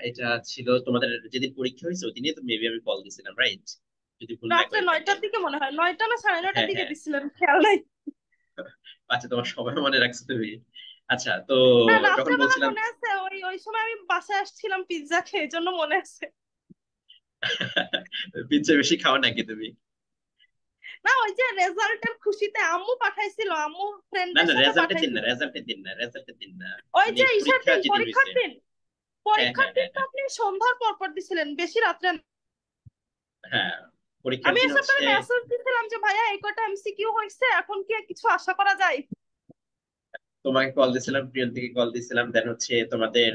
এটা ছিল তোমাদের যেদিন পরীক্ষা হয়েছে ওই দিনই তো মেবি আমি কল দিয়েছিলাম, রাইট? যদি ভুল না রাত্রে করে থাকি। 9টার দিকে মনে হয়, 9টা না 9:30টার হ্যাঁ, দিকে হ্যাঁ। দিছিলেন, খেয়াল নাই। আচ্ছা, তোমার সবাই মনে রাখছো তুমি। আচ্ছা, তো হ্যাঁ, যখন রাত্রেবেলা বলছিলাম মনে আছে, ওই ওই সময় আমি বাসায় আসছিলাম পিৎজা খেয়ে, এই জন্য মনে আছে। পিৎজা বেশি খাও নাকি তুমি? না, ওই যে রেজাল্টের খুশিতে আম্মু পাঠাইছিল, আম্মু না, ফ্রেন্ডদের না, সাথে রেজাল্টের দিন না, পাঠাইছিল। রেজাল্টের দিন না, রেজাল্টের দিন না। ওই মানে যে ইসার পরীক্ষা দিন, যেদিন পরীক্ষার হয়েছে। দিন, হ্যাঁ, পরীক্ষার হ্যাঁ, দিন হ্যাঁ, তো হ্যাঁ। আপনি সন্ধ্যার পর পর দিছিলেন, বেশি রাত্রে না। হ্যাঁ, পরীক্ষার আমি দিন এসে পরে হচ্ছে মেসেজ দিছিলাম যে ভাইয়া এই কটা এমসিকিউ হয়েছে, এখন কি কিছু আশা করা যায়। তোমাকে কল দিয়েছিলাম, প্রিয়ন্তীকে কল দিয়েছিলাম, দেন হচ্ছে তোমাদের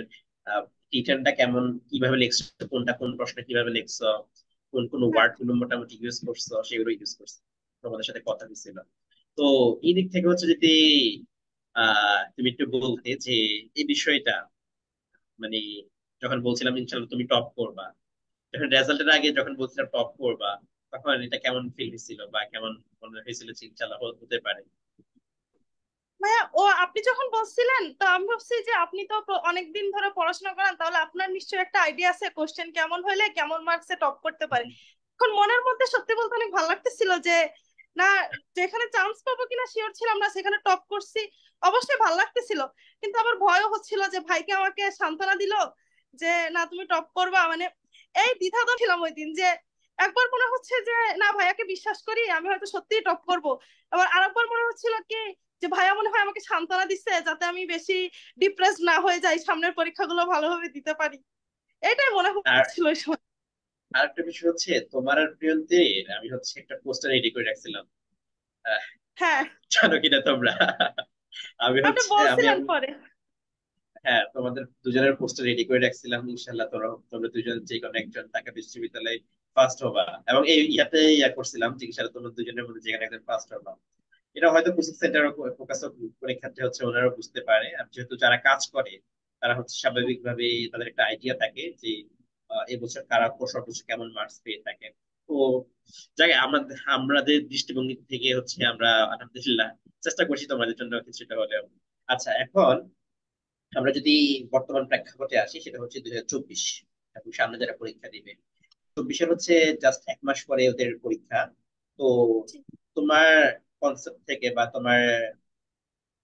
রিটার্নটা কেমন, কিভাবে লিখছো, কোনটা কোন প্রশ্ন কিভাবে লিখছো, কোন কোন হ্যাঁ, ওয়ার্ড গুলো মোটামুটি ইউজ করছো সেগুলো ইউজ করছো, তোমাদের সাথে কথা দিছিল। তো এই দিক থেকে হচ্ছে যদি তুমি একটু বলতে যে এই বিষয়টা, মানে যখন বলছিলাম ইনশাল্লাহ তুমি টপ করবা, যখন রেজাল্টের আগে যখন বলছিলাম টপ করবা, তখন এটা কেমন ফিল হয়েছিল বা কেমন মনে হয়েছিল যে ইনশাল্লাহ হতে পারে? ভাইয়া ও আপনি যখন বলছিলেন তো আমি ভাবছি যে আপনি তো অনেকদিন ধরে পড়াশোনা করেন, তাহলে আপনার নিশ্চয়ই একটা আইডিয়া আছে কোশ্চেন কেমন হলে কেমন মার্কসে টপ করতে পারে। এখন মনের মধ্যে সত্যি বলতে অনেক ভালো লাগতেছিল যে না, যেখানে চান্স পাবো কিনা শিওর ছিলাম না, সেখানে টপ করছি, অবশ্যই ভালো লাগতেছিল। কিন্তু আবার ভয়ও হচ্ছিল যে ভাইকে আমাকে সান্ত্বনা দিল যে না তুমি টপ করবা, মানে এই দ্বিধাদ্বন্দ্ব ছিলাম ওই দিন যে একবার মনে হচ্ছে যে না ভাইয়াকে বিশ্বাস করি, আমি হয়তো সত্যিই টপ করব। আবার আরেকবার মনে হচ্ছিল কি যে ভাইয়া মনে হয় আমাকে সান্ত্বনা দিচ্ছে যাতে আমি বেশি ডিপ্রেস না হয়ে যাই, সামনের পরীক্ষাগুলো ভালোভাবে দিতে পারি। এটাই মনে আর হচ্ছিল ওই সময়। আরেকটা বিষয় হচ্ছে তোমার আর প্রিয়ন্তীর আমি হচ্ছে একটা পোস্টার রেডি করে রাখছিলাম। আহ, হ্যাঁ, জানো কিনা তোমরা? আমি আপনি হচ্ছে আমি বলছিলেন এবং- পরে। হ্যাঁ, তোমাদের দুজনের পোস্টার রেডি করে রাখছিলাম, ইনশাল্লাহ তোমরা তোমরা দুজন যে কোনো একজন ঢাকা বিশ্ববিদ্যালয়ে ফার্স্ট হবা। এবং এই ইয়াতে করছিলাম যে ইনশাল্লাহ তোমরা দুজনের মধ্যে যে কোনো একজন ফার্স্ট হবা। এটা হয়তো কোচিং সেন্টার ফোকাস পরীক্ষার্থী হচ্ছে ওনারা বুঝতে পারে, আর যেহেতু যারা কাজ করে তারা হচ্ছে স্বাভাবিকভাবে তাদের একটা আইডিয়া থাকে যে এবছর কারা সর্বোচ্চ কেমন মার্কস পেয়ে থাকে। তো যাই আমাদের আমাদের দৃষ্টিভঙ্গি থেকে হচ্ছে আমরা আলহামদুলিল্লাহ চেষ্টা করছি তোমাদের জন্য কিছুটা হলেও। আচ্ছা, এখন আমরা যদি বর্তমান প্রেক্ষাপটে আসি, সেটা হচ্ছে 2024 এবং সামনে যারা পরীক্ষা দিবে। 24-এর হচ্ছে জাস্ট 1 মাস পরে ওদের পরীক্ষা। তো তোমার কনসেপ্ট থেকে বা তোমার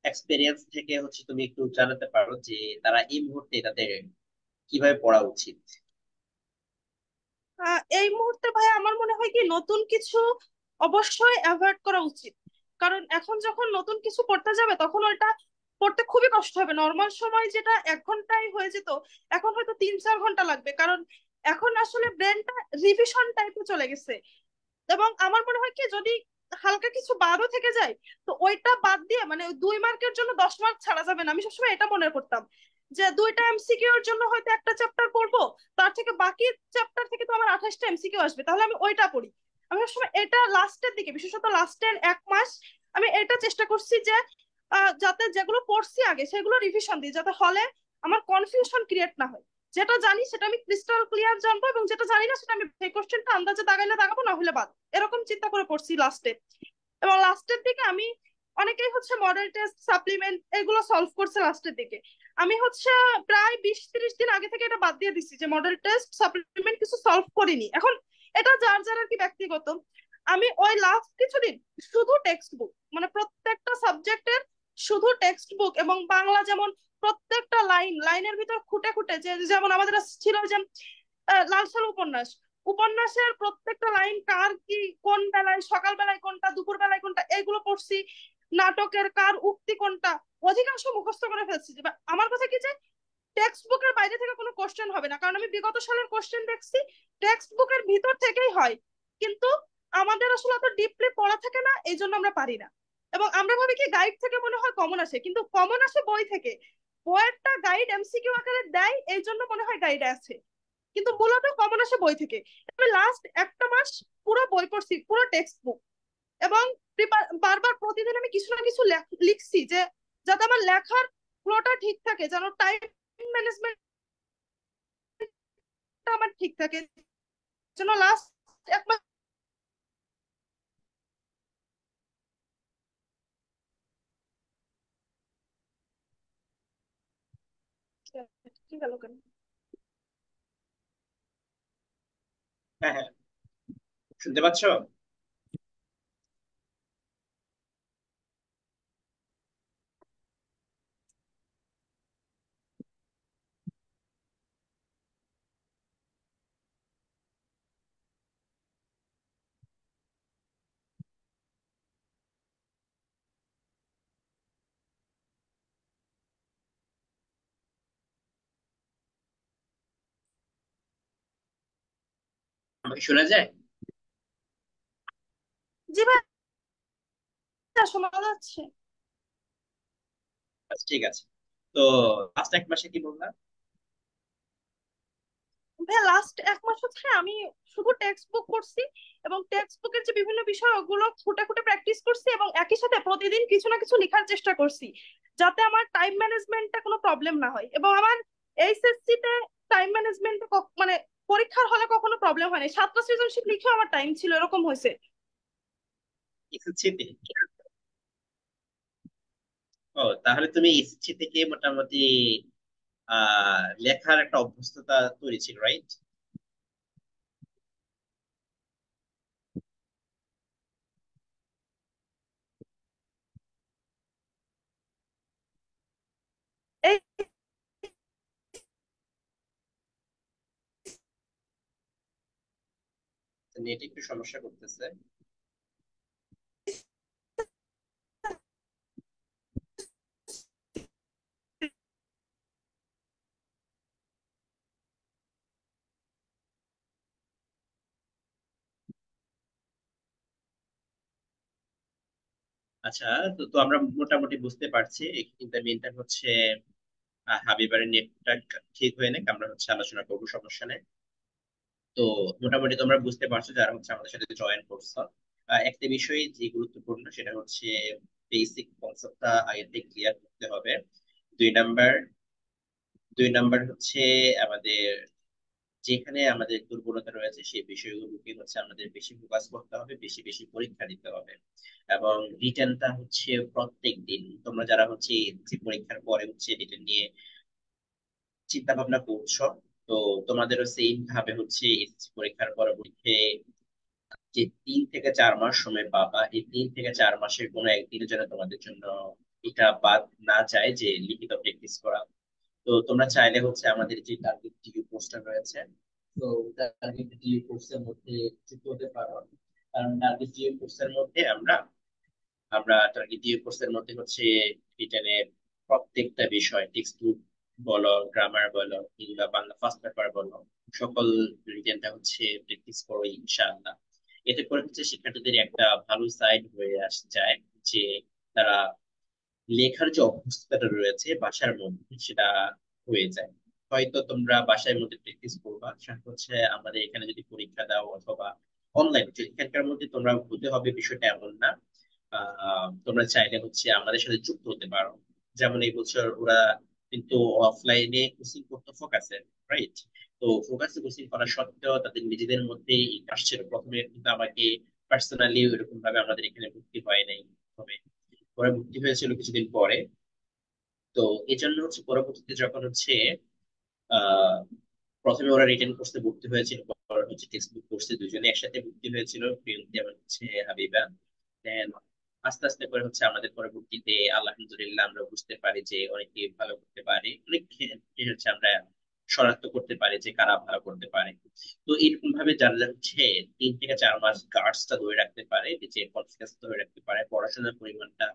এক্সপেরিয়েন্স থেকে হচ্ছে তুমি একটু জানাতে পারো যে তারা এই মুহূর্তে তাদের কিভাবে পড়া উচিত। এই মুহূর্তে ভাই আমার মনে হয় কি নতুন কিছু অবশ্যই অ্যাভয়েড করা উচিত। কারণ এখন যখন নতুন কিছু পড়তে যাবে তখন ওইটা পড়তে খুবই কষ্ট হবে। নর্মাল সময় যেটা 1 ঘন্টায় হয়ে যেত, এখন হয়তো 3-4 ঘন্টা লাগবে। কারণ এখন আসলে ব্রেনটা রিভিশন টাইপে চলে গেছে। এবং আমার মনে হয় কি যদি হালকা কিছু বাদও থেকে যায়, তো ওইটা বাদ দিয়ে মানে ওই 2 মার্কের জন্য 10 মার্ক ছাড়া যাবে না। আমি সবসময় এটা মনে করতাম যে 2টা এমসিকিউ এর জন্য হয়তো একটা চ্যাপ্টার পড়বো, তার থেকে বাকি চ্যাপ্টার থেকে তো আমার 28টা এমসিকিউ আসবে, তাহলে আমি ওইটা পড়ি। আমি সবসময় এটা লাস্টের দিকে, বিশেষত লাস্টের 1 মাস আমি এটা চেষ্টা করছি যে যাতে যেগুলো পড়ছি আগে সেগুলো রিভিশন দিই, যাতে হলে আমার কনফিউশন ক্রিয়েট না হয়। যেটা জানি সেটা আমি ক্রিস্টাল ক্লিয়ার জানবো, এবং যেটা জানি না সেটা আমি সেই কোশ্চেনটা আন্দাজে দাগাইলে দাগাবো, না হলে বাদ। এরকম চিন্তা করে পড়ছি লাস্টে। এবং লাস্টের দিকে আমি অনেকেই হচ্ছে মডেল টেস্ট সাপ্লিমেন্ট এগুলো সলভ করছে লাস্টের দিকে। আমি হচ্ছে প্রায় 20-30 দিন আগে থেকে এটা বাদ দিয়ে দিচ্ছি যে মডেল টেস্ট সাপ্লিমেন্ট কিছু সলভ করিনি। এখন এটা যার যার আর কি ব্যক্তিগত। আমি ওই লাস্ট কিছুদিন শুধু টেক্সট বুক, মানে প্রত্যেকটা সাবজেক্টের শুধু টেক্সট বুক, এবং বাংলা যেমন প্রত্যেকটা লাইনের ভিতর খুঁটে খুঁটে, যে যেমন আমাদের ছিল যে লাল সাল উপন্যাস, উপন্যাসের প্রত্যেকটা লাইন কার কি, কোন বেলায়, সকাল বেলায় কোনটা, দুপুর বেলায় কোনটা, এইগুলো পড়ছি। নাটকের কার উক্তি কোনটা, অধিকাংশ মুখস্থ করে ফেলছি। যে আমার কথা কি যে টেক্সট বুকের বাইরে থেকে কোনো কোশ্চেন হবে না, কারণ আমি বিগত সালের কোশ্চেন দেখছি টেক্সট বুকের ভিতর থেকেই হয়। কিন্তু আমাদের আসলে অত ডিপলি পড়া থাকে না, এই জন্য আমরা পারি না। এবং আমরা ভাবি কি গাইড থেকে মনে হয় কমন আসে, কিন্তু কমন আসে বই থেকে। বইয়েরটা গাইড এমসিকিউ আকারে দেয়, এই জন্য মনে হয় গাইড আছে, কিন্তু মূলত কমন আসে বই থেকে। আমি লাস্ট 1টা মাস পুরো বই পড়ছি, পুরো টেক্সট বুক। এবং বারবার প্রতিদিন আমি কিছু না কিছু লিখছি, যে যাতে আমার লেখার ফ্লোটা ঠিক থাকে, যেন টাইম ম্যানেজমেন্ট আমার ঠিক থাকে, যেন লাস্ট 1 মাস। কি গেল কেন? হ্যাঁ, হ্যাঁ, শুনতে পাচ্ছ? আমাকে শোনা যায়? জি ভাই, শোনা যাচ্ছে। আচ্ছা, ঠিক আছে। তো লাস্ট 1 মাসে কি বললাম? ভাইয়া লাস্ট 1 মাস হচ্ছে আমি শুধু টেক্সট বুক করছি, এবং টেক্সট বুকের যে বিভিন্ন বিষয় ওগুলো খুঁটে খুঁটে প্র্যাকটিস করছি, এবং একই সাথে প্রতিদিন কিছু না কিছু লেখার চেষ্টা করছি, যাতে আমার টাইম ম্যানেজমেন্টে কোনো প্রবলেম না হয়। এবং আমার এইচএসসি তে টাইম ম্যানেজমেন্টে মানে পরীক্ষার হলে কখনো প্রবলেম হয়নি, 7টা সৃজনশীল লিখেও আমার টাইম ছিল, এরকম হয়েছে। এসএসসি তে? ও, তাহলে তুমি এসএসসি থেকে মোটামুটি লেখার একটা অভ্যস্ততা তৈরি ছিল, রাইট? এই নেট একটু সমস্যা করতেছে। আচ্ছা, তো তো আমরা মোটামুটি বুঝতে পারছি কিন্তু মেনটা হচ্ছে হাবিবারের নেটটা ঠিক হয়ে নেই, আমরা হচ্ছে আলোচনা করবো, সমস্যা নেই। তো মোটামুটি তোমরা বুঝতে পারছো যারা হচ্ছে আমাদের সাথে জয়েন করছো। একটা বিষয় যে গুরুত্বপূর্ণ সেটা হচ্ছে বেসিক কনসেপ্টটা আগে থেকে ক্লিয়ার করতে হবে। দুই নাম্বার দুই নাম্বার হচ্ছে আমাদের যেখানে আমাদের দুর্বলতা রয়েছে সেই বিষয়গুলোকে হচ্ছে আমাদের বেশি ফোকাস করতে হবে, বেশি বেশি পরীক্ষা দিতে হবে। এবং রিটেনটা হচ্ছে প্রত্যেক দিন তোমরা যারা হচ্ছে যে পরীক্ষার পরে হচ্ছে রিটেন নিয়ে চিন্তা ভাবনা করছো, তো তোমাদেরও সেম ভাবে হচ্ছে এসএসসি পরীক্ষার পরবর্তী যে 3 থেকে 4 মাস সময় পাবা, এই 3 থেকে 4 মাসের কোনো একদিনের জন্য তোমাদের জন্য এটা বাদ না যায় যে লিখিত প্র্যাকটিস করা। তো তোমরা চাইলে হচ্ছে আমাদের যে টার্গেট টিইউ কোর্সটা রয়েছে, তো টার্গেট টিইউ কোর্সের মধ্যে যুক্ত হতে পারো। কারণ টার্গেট টিইউ কোর্সের মধ্যে আমরা আমরা টার্গেট টিইউ কোর্সের মধ্যে হচ্ছে রিটেনের প্রত্যেকটা বিষয়, টেক্সট বুক বলো, গ্রামার বলো, কিংবা বাংলা ফার্স্ট পেপার বলো, সকল রিটেনটা হচ্ছে প্র্যাকটিস করো ইনশাআল্লাহ। এতে করে হচ্ছে শিক্ষার্থীদের একটা ভালো সাইড হয়ে যায় যে তারা লেখার যে অভ্যস্ততা রয়েছে বাসার মধ্যে সেটা হয়ে যায়। হয়তো তোমরা বাসার মধ্যে প্র্যাকটিস করবা, সেটা হচ্ছে আমাদের এখানে যদি পরীক্ষা দাও অথবা অনলাইন, এখানকার মধ্যে তোমরা হতে হবে বিষয়টা এমন না। তোমরা চাইলে হচ্ছে আমাদের সাথে যুক্ত হতে পারো। যেমন এই বছর ওরা কিন্তু অফলাইনে কোচিং করতে ফোকাসে, রাইট? তো ফোকাসে কোচিং করা সত্ত্বেও তাদের নিজেদের মধ্যে আসছিল। প্রথমে কিন্তু আমাকে পার্সোনালি ওইরকম ভাবে আমাদের এখানে ভর্তি হয় নাই, তবে ওরা ভর্তি হয়েছিল কিছুদিন পরে। তো এই জন্য হচ্ছে পরবর্তীতে যখন হচ্ছে আহ প্রথমে ওরা রিটেন কোর্সে ভর্তি হয়েছিল, পরে হচ্ছে টেক্সট বুক কোর্সে দুজনে একসাথে ভর্তি হয়েছিল, প্রিয়ন্তি এবং হচ্ছে হাবিবা। দেন আস্তে আস্তে করে হচ্ছে আমাদের পরবর্তীতে আলহামদুলিল্লাহ আমরা বুঝতে পারি যে অনেকে ভালো করতে পারে, অনেক ক্ষেত্রে হচ্ছে আমরা শনাক্ত করতে পারি যে কারা ভালো করতে পারে। তো এরকম ভাবে যারা যারা হচ্ছে 3 থেকে 4 মাস গার্ডসটা ধরে রাখতে পারে, যে কনফিডেন্স ধরে রাখতে পারে, পড়াশোনার পরিমাণটা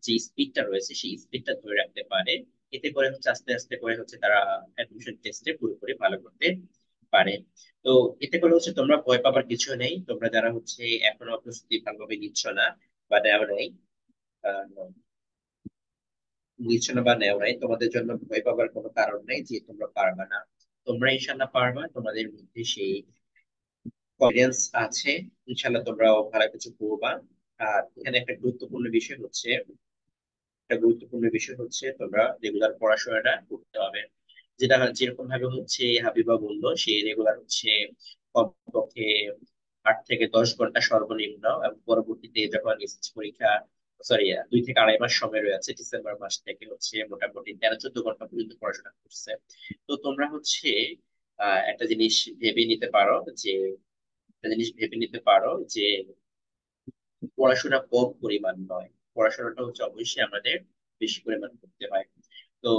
যে স্পিডটা রয়েছে সেই স্পিডটা ধরে রাখতে পারে, এতে করে হচ্ছে আস্তে আস্তে করে হচ্ছে তারা অ্যাডমিশন টেস্টে পুরোপুরি ভালো করতে পারে। তো এতে করে হচ্ছে তোমরা ভয় পাবার কিছু নেই। তোমরা যারা হচ্ছে এখনো প্রস্তুতি ভালোভাবে নিচ্ছ না বা নেওয়া নেই, আহ, নিচ্ছ না বা নেওয়া নাই, তোমাদের জন্য ভয় পাবার কোনো কারণ নেই যে তোমরা পারবে না। তোমরা ইনশাল্লাহ পারবা, তোমাদের মধ্যে সেই কনফিডেন্স আছে। ইনশাল্লাহ তোমরাও ভালো কিছু করবা। আর এখানে একটা গুরুত্বপূর্ণ বিষয় হচ্ছে তোমরা রেগুলার পড়াশোনাটা করতে হবে। যেটা যেরকম ভাবে হচ্ছে হাবিবা বললো, সে রেগুলার হচ্ছে কমপক্ষে 8 থেকে 10 ঘন্টা সর্বনিম্ন, এবং পরবর্তীতে যখন এসএসসি পরীক্ষা, সরি, 2 থেকে 2.5 মাস সময় রয়েছে, ডিসেম্বর মাস থেকে হচ্ছে মোটামুটি 13-14 ঘন্টা পর্যন্ত পড়াশোনা করছে। তো তোমরা হচ্ছে একটা জিনিস ভেবে নিতে পারো যে একটা জিনিস ভেবে নিতে পারো যে পড়াশোনা কম পরিমাণ নয়, পড়াশোনাটা হচ্ছে অবশ্যই আমাদের বেশি পরিমাণ করতে হয়। তো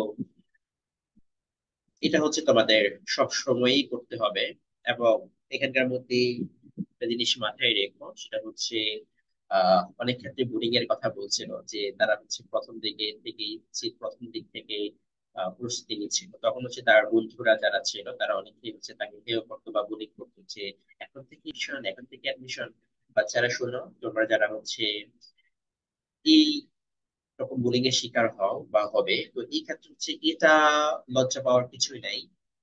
এটা হচ্ছে তোমাদের সব সময়ই করতে হবে। এবং এখানকার মধ্যে একটা জিনিস মাথায় রেখো, সেটা হচ্ছে অনেক ক্ষেত্রে বোর্ডিং এর কথা বলছিল যে তারা হচ্ছে প্রথম দিক থেকে প্রস্তুতি নিচ্ছিল, তখন হচ্ছে তার বন্ধুরা যারা ছিল তারা অনেকেই হচ্ছে তাকে হেয় করতো বা বুলিং করতো যে এখন থেকে অ্যাডমিশন। বাচ্চারা শোনো, তোমরা যারা হচ্ছে এই রকম বুলিং এর শিকার হও বা হবে, তো এই ক্ষেত্রে হচ্ছে এটা লজ্জা পাওয়ার কিছুই নাই।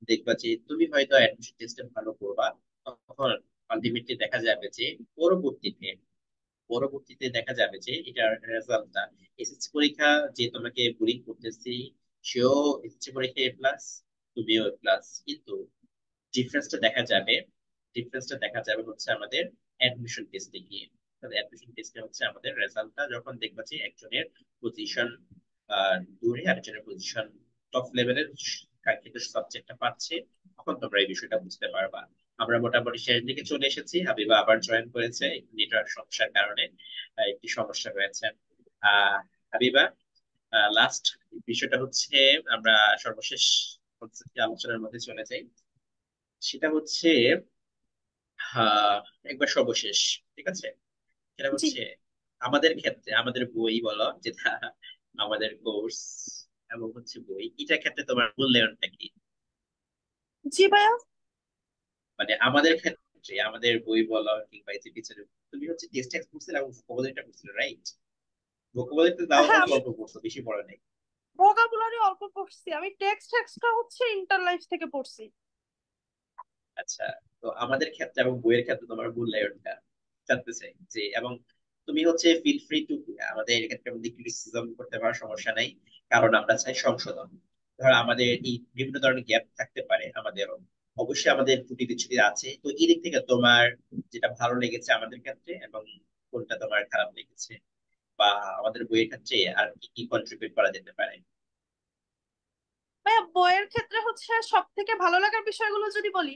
দেখবা যে তুমি হয়তো অ্যাডমিশন টেস্টে ভালো করবা, তখন আলটিমেটলি দেখা যাবে যে পরবর্তীতে পরবর্তীতে দেখা যাবে যে এটার রেজাল্টটা, এসএসসি পরীক্ষা যে তোমাকে বুলিং করতেছি সেও এসএসসি পরীক্ষা A+, তুমিও A+, কিন্তু ডিফারেন্সটা দেখা যাবে ডিফারেন্সটা দেখা যাবে হচ্ছে আমাদের অ্যাডমিশন টেস্টে গিয়ে। অ্যাডমিশন টেস্টে হচ্ছে আমাদের রেজাল্টটা যখন দেখবা যে একজনের পজিশন দূরে, আরেকজনের পজিশন টপ লেভেলের কাঙ্ক্ষিত সাবজেক্টটা পাচ্ছে, তখন তোমরা এই বিষয়টা বুঝতে পারবা। আমরা মোটামুটি শেষ দিকে চলে এসেছি, হাবিবা আবার জয়েন করেছে নেটওয়ার্ক সমস্যার কারণে, একটি সমস্যা হয়েছে। আহ হাবিবা, লাস্ট বিষয়টা হচ্ছে আমরা সর্বশেষ আলোচনার মধ্যে চলে যাই। সেটা হচ্ছে একবার সর্বশেষ, ঠিক আছে? সেটা জি। হচ্ছে আমাদের ক্ষেত্রে আমাদের বই বলো, যেটা আমাদের কোর্স এবং হচ্ছে বই, এটার ক্ষেত্রে তোমার মূল্যায়নটা কি? জি ভাইয়া। মানে আমাদের ক্ষেত্রে আমাদের বই বলো কিংবা এই যে পিছনে, তুমি হচ্ছে টেক্সট টেক্সট করছিলে এবং ভোকাবুলারিটা করছিলে, রাইট? ভোকাবুলারিতে দাও হ্যাঁ, অল্প আমি অল্প পড়ছো, বেশি পড়া নেই। ভোকাবুলারি অল্প পড়ছি, আমি টেক্সটটা হচ্ছে ইন্টারলাইফ থেকে পড়ছি। আচ্ছা, তো আমাদের ক্ষেত্রে এবং বইয়ের ক্ষেত্রে তোমার মূল্যায়নটা জানতে চাই যে, এবং তুমি হচ্ছে ফিল ফ্রি টু আমাদের এক্ষেত্রে মধ্যে ক্রিটিসিজম করতে পারো, সমস্যা নাই। কারণ আমরা চাই সংশোধন। ধর আমাদের এই বিভিন্ন ধরনের গ্যাপ থাকতে পারে আমাদেরও, অবশ্যই আমাদের ত্রুটি বিচ্ছুতি আছে। তো এই দিক থেকে তোমার যেটা ভালো লেগেছে আমাদের ক্ষেত্রে, এবং কোনটা তোমার খারাপ লেগেছে, বা আমাদের বইয়ের ক্ষেত্রে আর কি কি কন্ট্রিবিউট করা যেতে পারে? ভাইয়া বইয়ের ক্ষেত্রে হচ্ছে সব থেকে ভালো লাগার বিষয়গুলো যদি বলি,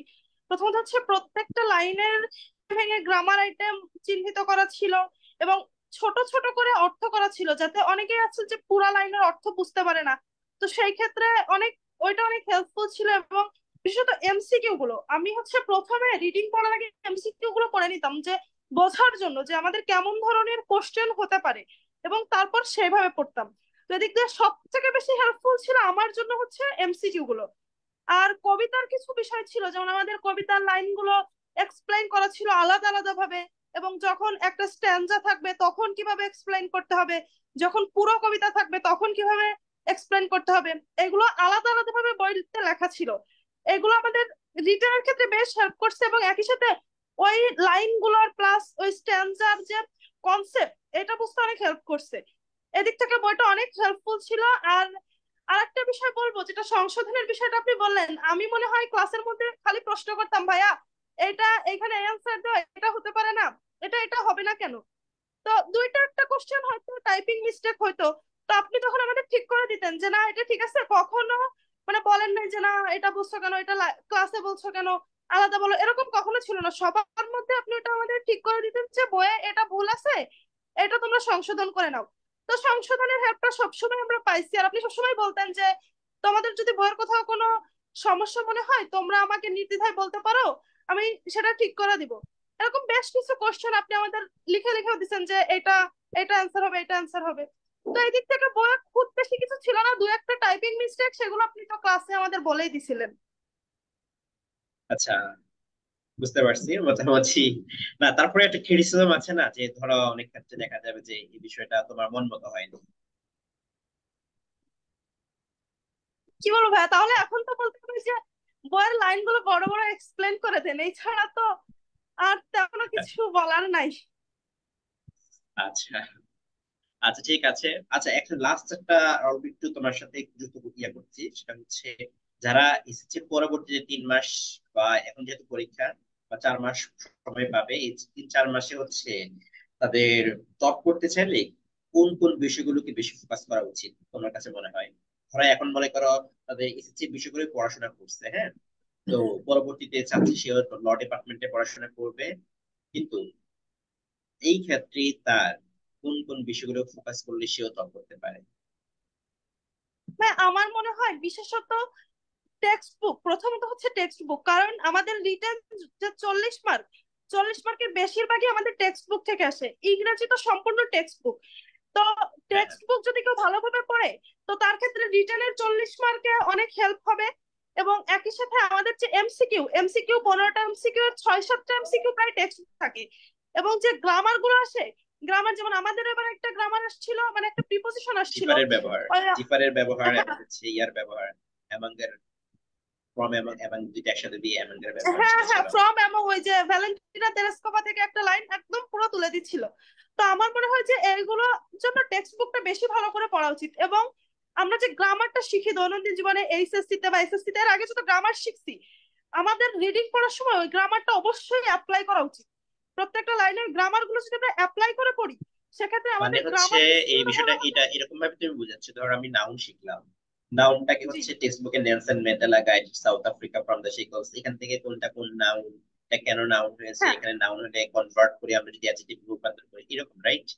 প্রথমত হচ্ছে প্রত্যেকটা লাইনের ভেঙে গ্রামার আইটেম চিহ্নিত করা ছিল, এবং ছোট ছোট করে অর্থ করা ছিল, যাতে অনেকেই আছে যে পুরা লাইনের অর্থ বুঝতে পারে না। তো সেই ক্ষেত্রে অনেক, ওইটা অনেক হেল্পফুল ছিল। এবং বিশেষত এমসিকিউ গুলো আমি হচ্ছে প্রথমে রিডিং পড়ার আগে এমসিকিউ গুলো পড়ে নিতাম, যে বোঝার জন্য যে আমাদের কেমন ধরনের কোশ্চেন হতে পারে, এবং তারপর সেভাবে পড়তাম। তো এদিক দিয়ে সব থেকে বেশি হেল্পফুল ছিল আমার জন্য হচ্ছে এমসিকিউ গুলো। আর কবিতার কিছু বিষয় ছিল, যেমন আমাদের কবিতার লাইনগুলো এক্সপ্লেইন করা ছিল আলাদা আলাদা ভাবে, এবং যখন একটা স্ট্যান্জা থাকবে তখন কিভাবে এক্সপ্লেইন করতে হবে, যখন পুরো কবিতা থাকবে তখন কিভাবে এক্সপ্লেইন করতে হবে, এগুলো আলাদা আলাদা ভাবে বইতে লেখা ছিল। এগুলো আমাদের রিটেনের ক্ষেত্রে বেশ হেল্প করছে, এবং একই সাথে ওই লাইনগুলোর প্লাস ওই স্ট্যান্জার যে কনসেপ্ট, এটা বুঝতে অনেক হেল্প করছে। এদিক থেকে বইটা অনেক হেল্পফুল ছিল। আর আরেকটা বিষয় বলবো, যেটা সংশোধনের বিষয়টা আপনি বললেন, আমি মনে হয় ক্লাসের মধ্যে খালি প্রশ্ন করতাম, ভাইয়া এটা এখানে অ্যান্সার দাও, এটা হতে পারে না, এটা এটা হবে না কেন। তো দুইটা একটা কোশ্চেন হয়তো টাইপিং মিস্টেক হয়তো, তো আপনি তখন আমাদের ঠিক করে দিতেন যে না এটা ঠিক আছে। কখনো মানে বলেন নাই যে না এটা বলছো কেন, এটা ক্লাসে বলছো কেন, আলাদা বলো, এরকম কখনো ছিল না। সবার মধ্যে আপনি এটা আমাদের ঠিক করে দিতেন যে বইয়ে এটা ভুল আছে, এটা তোমরা সংশোধন করে নাও। তো সংশোধনের হেল্পটা সবসময় আমরা পাইছি। আর আপনি সবসময় বলতেন যে তোমাদের যদি বইয়ের কোথাও কোনো সমস্যা মনে হয় তোমরা আমাকে নির্দ্বিধায় বলতে পারো, আমি সেটা ঠিক করে দিব। এরকম বেশ কিছু কোশ্চেন আপনি আমাদের লিখে লিখেও দিচ্ছেন যে এটা এটা অ্যান্সার হবে, এটা অ্যান্সার হবে। তো এই দিক থেকে বইয়ে খুব বেশি কিছু ছিল না, দু একটা টাইপিং মিস্টেক, সেগুলো আপনি তো ক্লাসে আমাদের বলেই দিছিলেন। আচ্ছা, বুঝতে পারছি মোটামুটি। না, তারপরে একটা ক্রিটিসিজম আছে না, যে ধরো অনেক ক্ষেত্রে দেখা যাবে যে এই বিষয়টা তোমার মন মতো হয়নি। কি বলবো ভাইয়া, তাহলে এখন তো বলতে হবে যে বইয়ের লাইনগুলো বড় বড় এক্সপ্লেন করে দেন, এছাড়া তো আর তেমন কিছু বলার নাই। আচ্ছা, আচ্ছা, ঠিক আছে। আচ্ছা, একটা লাস্ট একটা অল্প একটু তোমার সাথে যুক্ত ইয়ে করছি, সেটা হচ্ছে যারা এসএসসি পরবর্তী যে 3 মাস, বা এখন যেহেতু পরীক্ষা, বা 4 মাস সময় পাবে, এই 3-4 মাসে হচ্ছে তাদের টপ করতে চাইলে কোন কোন বিষয়গুলোকে বেশি ফোকাস করা উচিত তোমার কাছে মনে হয়? ধরো এখন মনে করো তাদের এসএসসি বিষয়গুলো পড়াশোনা করছে, হ্যাঁ, তো পরবর্তীতে চাচ্ছে সে ল ডিপার্টমেন্টে পড়াশোনা করবে, কিন্তু এই ক্ষেত্রে তার কোন কোন বিষয়গুলো ফোকাস করলে সেও টপ করতে পারে? ভাই আমার মনে হয় বিশেষত টেক্সট বুক, প্রথমত হচ্ছে টেক্সট বুক, কারণ আমাদের রিটেন যে 40 মার্ক, 40 মার্কের বেশিরভাগই আমাদের টেক্সট বুক থেকে আসে। ইংরেজি তো সম্পূর্ণ টেক্সট বুক। তো হ্যাঁ, টেক্সট বুক যদি কেউ ভালোভাবে পড়ে, তো তার ক্ষেত্রে রিটেনের 40 মার্কে অনেক হেল্প হবে। এবং একই সাথে আমাদের যে এমসিকিউ, এমসিকিউ 15টা এমসিকিউ এর 6-7টা এমসিকিউ প্রায় টেক্সট থাকে। এবং যে গ্রামার গুলো আসে, গ্রামার যেমন আমাদের এবার একটা গ্রামার আসছিল, মানে একটা প্রিপোজিশন আসছিল। জিপারের ব্যবহার, আহ, জিপারের ব্যবহার এবং হ্যাঁ হচ্ছে ইয়ার ব্যবহার, অ্যামাঙ্গের ফর্ম, এবং দুইটা একসাথে দিয়ে অ্যামাঙ্গের ব্যবহার হ্যাঁ যেটা হ্যাঁ, ছিল। ফ্রম এমন ওই যে ভ্যালেন্টিনা তেরেস্কোভা থেকে একটা লাইন একদম পুরো তুলে দিচ্ছিল। তো আমার মনে হয় যে এইগুলোর জন্য টেক্সট বুকটা বেশি ভালো করে পড়া উচিত। এবং আমরা যে গ্রামারটা শিখি দৈনন্দিন জীবনে, এইচএসসি তে বা এসএসসি তে, এর আগে যত গ্রামার শিখছি, আমাদের রিডিং পড়ার সময় ওই গ্রামারটা অবশ্যই অ্যাপ্লাই করা উচিত। প্রত্যেকটা লাইনের গ্রামার গুলো যদি আমরা অ্যাপ্লাই করে পড়ি, সেক্ষেত্রে মানে আমাদের হচ্ছে গ্রামার এই স্কিলটা বিষয়টা ভালো হবে। এটা এরকম ভাবে তুমি বুঝাচ্ছ, ধর আমি নাউন শিখলাম, নাউনটাকে জি হচ্ছে টেক্সট বুকে Nelson Mandela guide South Africa from the shackles, এখান থেকে কোনটা কোন নাউন, এটা কেন নাউন হয়েছে, হ্যাঁ, এখানে নাউন হলে কনভার্ট করে আমরা যদি অ্যাডজেক্টিভ রূপান্তর করি, এরকম, রাইট?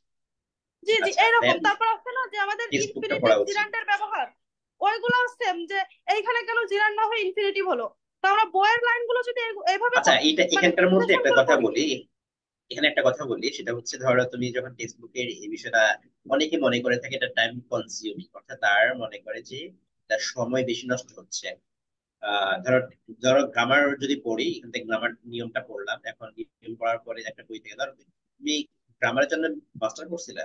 জি জি, আচ্ছা, এইরকম। দেন তারপর আছে না যে আমাদের টেক্সট বুকটা ইনফিনিটিভ পড়া উচিত। জিরান্ডের ব্যবহার, ওইগুলো সেম, যে এইখানে কেন জিরান্ড না হয়ে ইনফিনিটিভ হলো। তো আমরা বইয়ের লাইনগুলো যদি এইভাবে আচ্ছা, এইটা মানে এখানকার মধ্যে বিশ্লেষণ একটা করে কথা পড়ি। বলি, এখানে একটা কথা বলি, সেটা হচ্ছে ধরো তুমি যখন টেক্সট বুকের এই বিষয়টা, অনেকে মনে করে থাকে এটা টাইম কনজিউমিং, অর্থাৎ তার মনে করে যে তার সময় বেশি নষ্ট হচ্ছে। ধরো ধরো গ্রামার যদি পড়ি, এখান থেকে গ্রামার নিয়মটা পড়লাম, এখন নিয়ম পড়ার পরে একটা বই থেকে ধরো তুমি গ্রামারের জন্য মাস্টার করছিলে।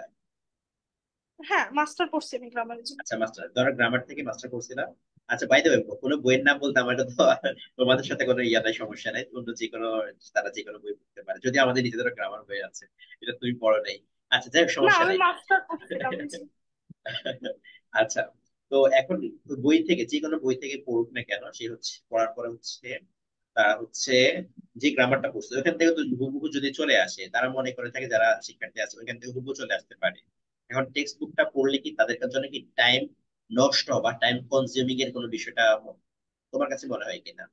হ্যাঁ, মাস্টার পড়ছি আমি গ্রামারের জন্য। আচ্ছা, মাস্টার ধরো গ্রামার থেকে মাস্টার করছিলাম। আচ্ছা, বাই দ্য ওয়ে, কোনো বইয়ের নাম বলতে আমার তো তোমাদের সাথে কোনো ইয়া নাই, সমস্যা নাই, অন্য যে কোনো, তারা যে কোনো বই পড়তে পারে, যদি আমাদের নিজেদের গ্রামার বই আছে, এটা তুমি পড়ো নাই। আচ্ছা, যাই হোক, না, সমস্যা আমি নাই। মাস্টার পড়ছিলাম, জি। আচ্ছা, তো এখন বই থেকে, যে কোনো বই থেকে পড়ুক না কেন, সে হচ্ছে পড়ার পরে হচ্ছে তারা হচ্ছে যে গ্রামারটা পড়ছে ওখান থেকে তো হুবহু যদি চলে আসে, তারা মনে করে থাকে যারা শিক্ষার্থী আছে ওইখান থেকে হুবহু চলে আসতে পারে। এখন টেক্সট বুকটা পড়লে কি তাদের জন্য কি টাইম নষ্ট বা টাইম কনজিউমিং এর কোনো বিষয়টা তোমার কাছে মনে হয় কিনা?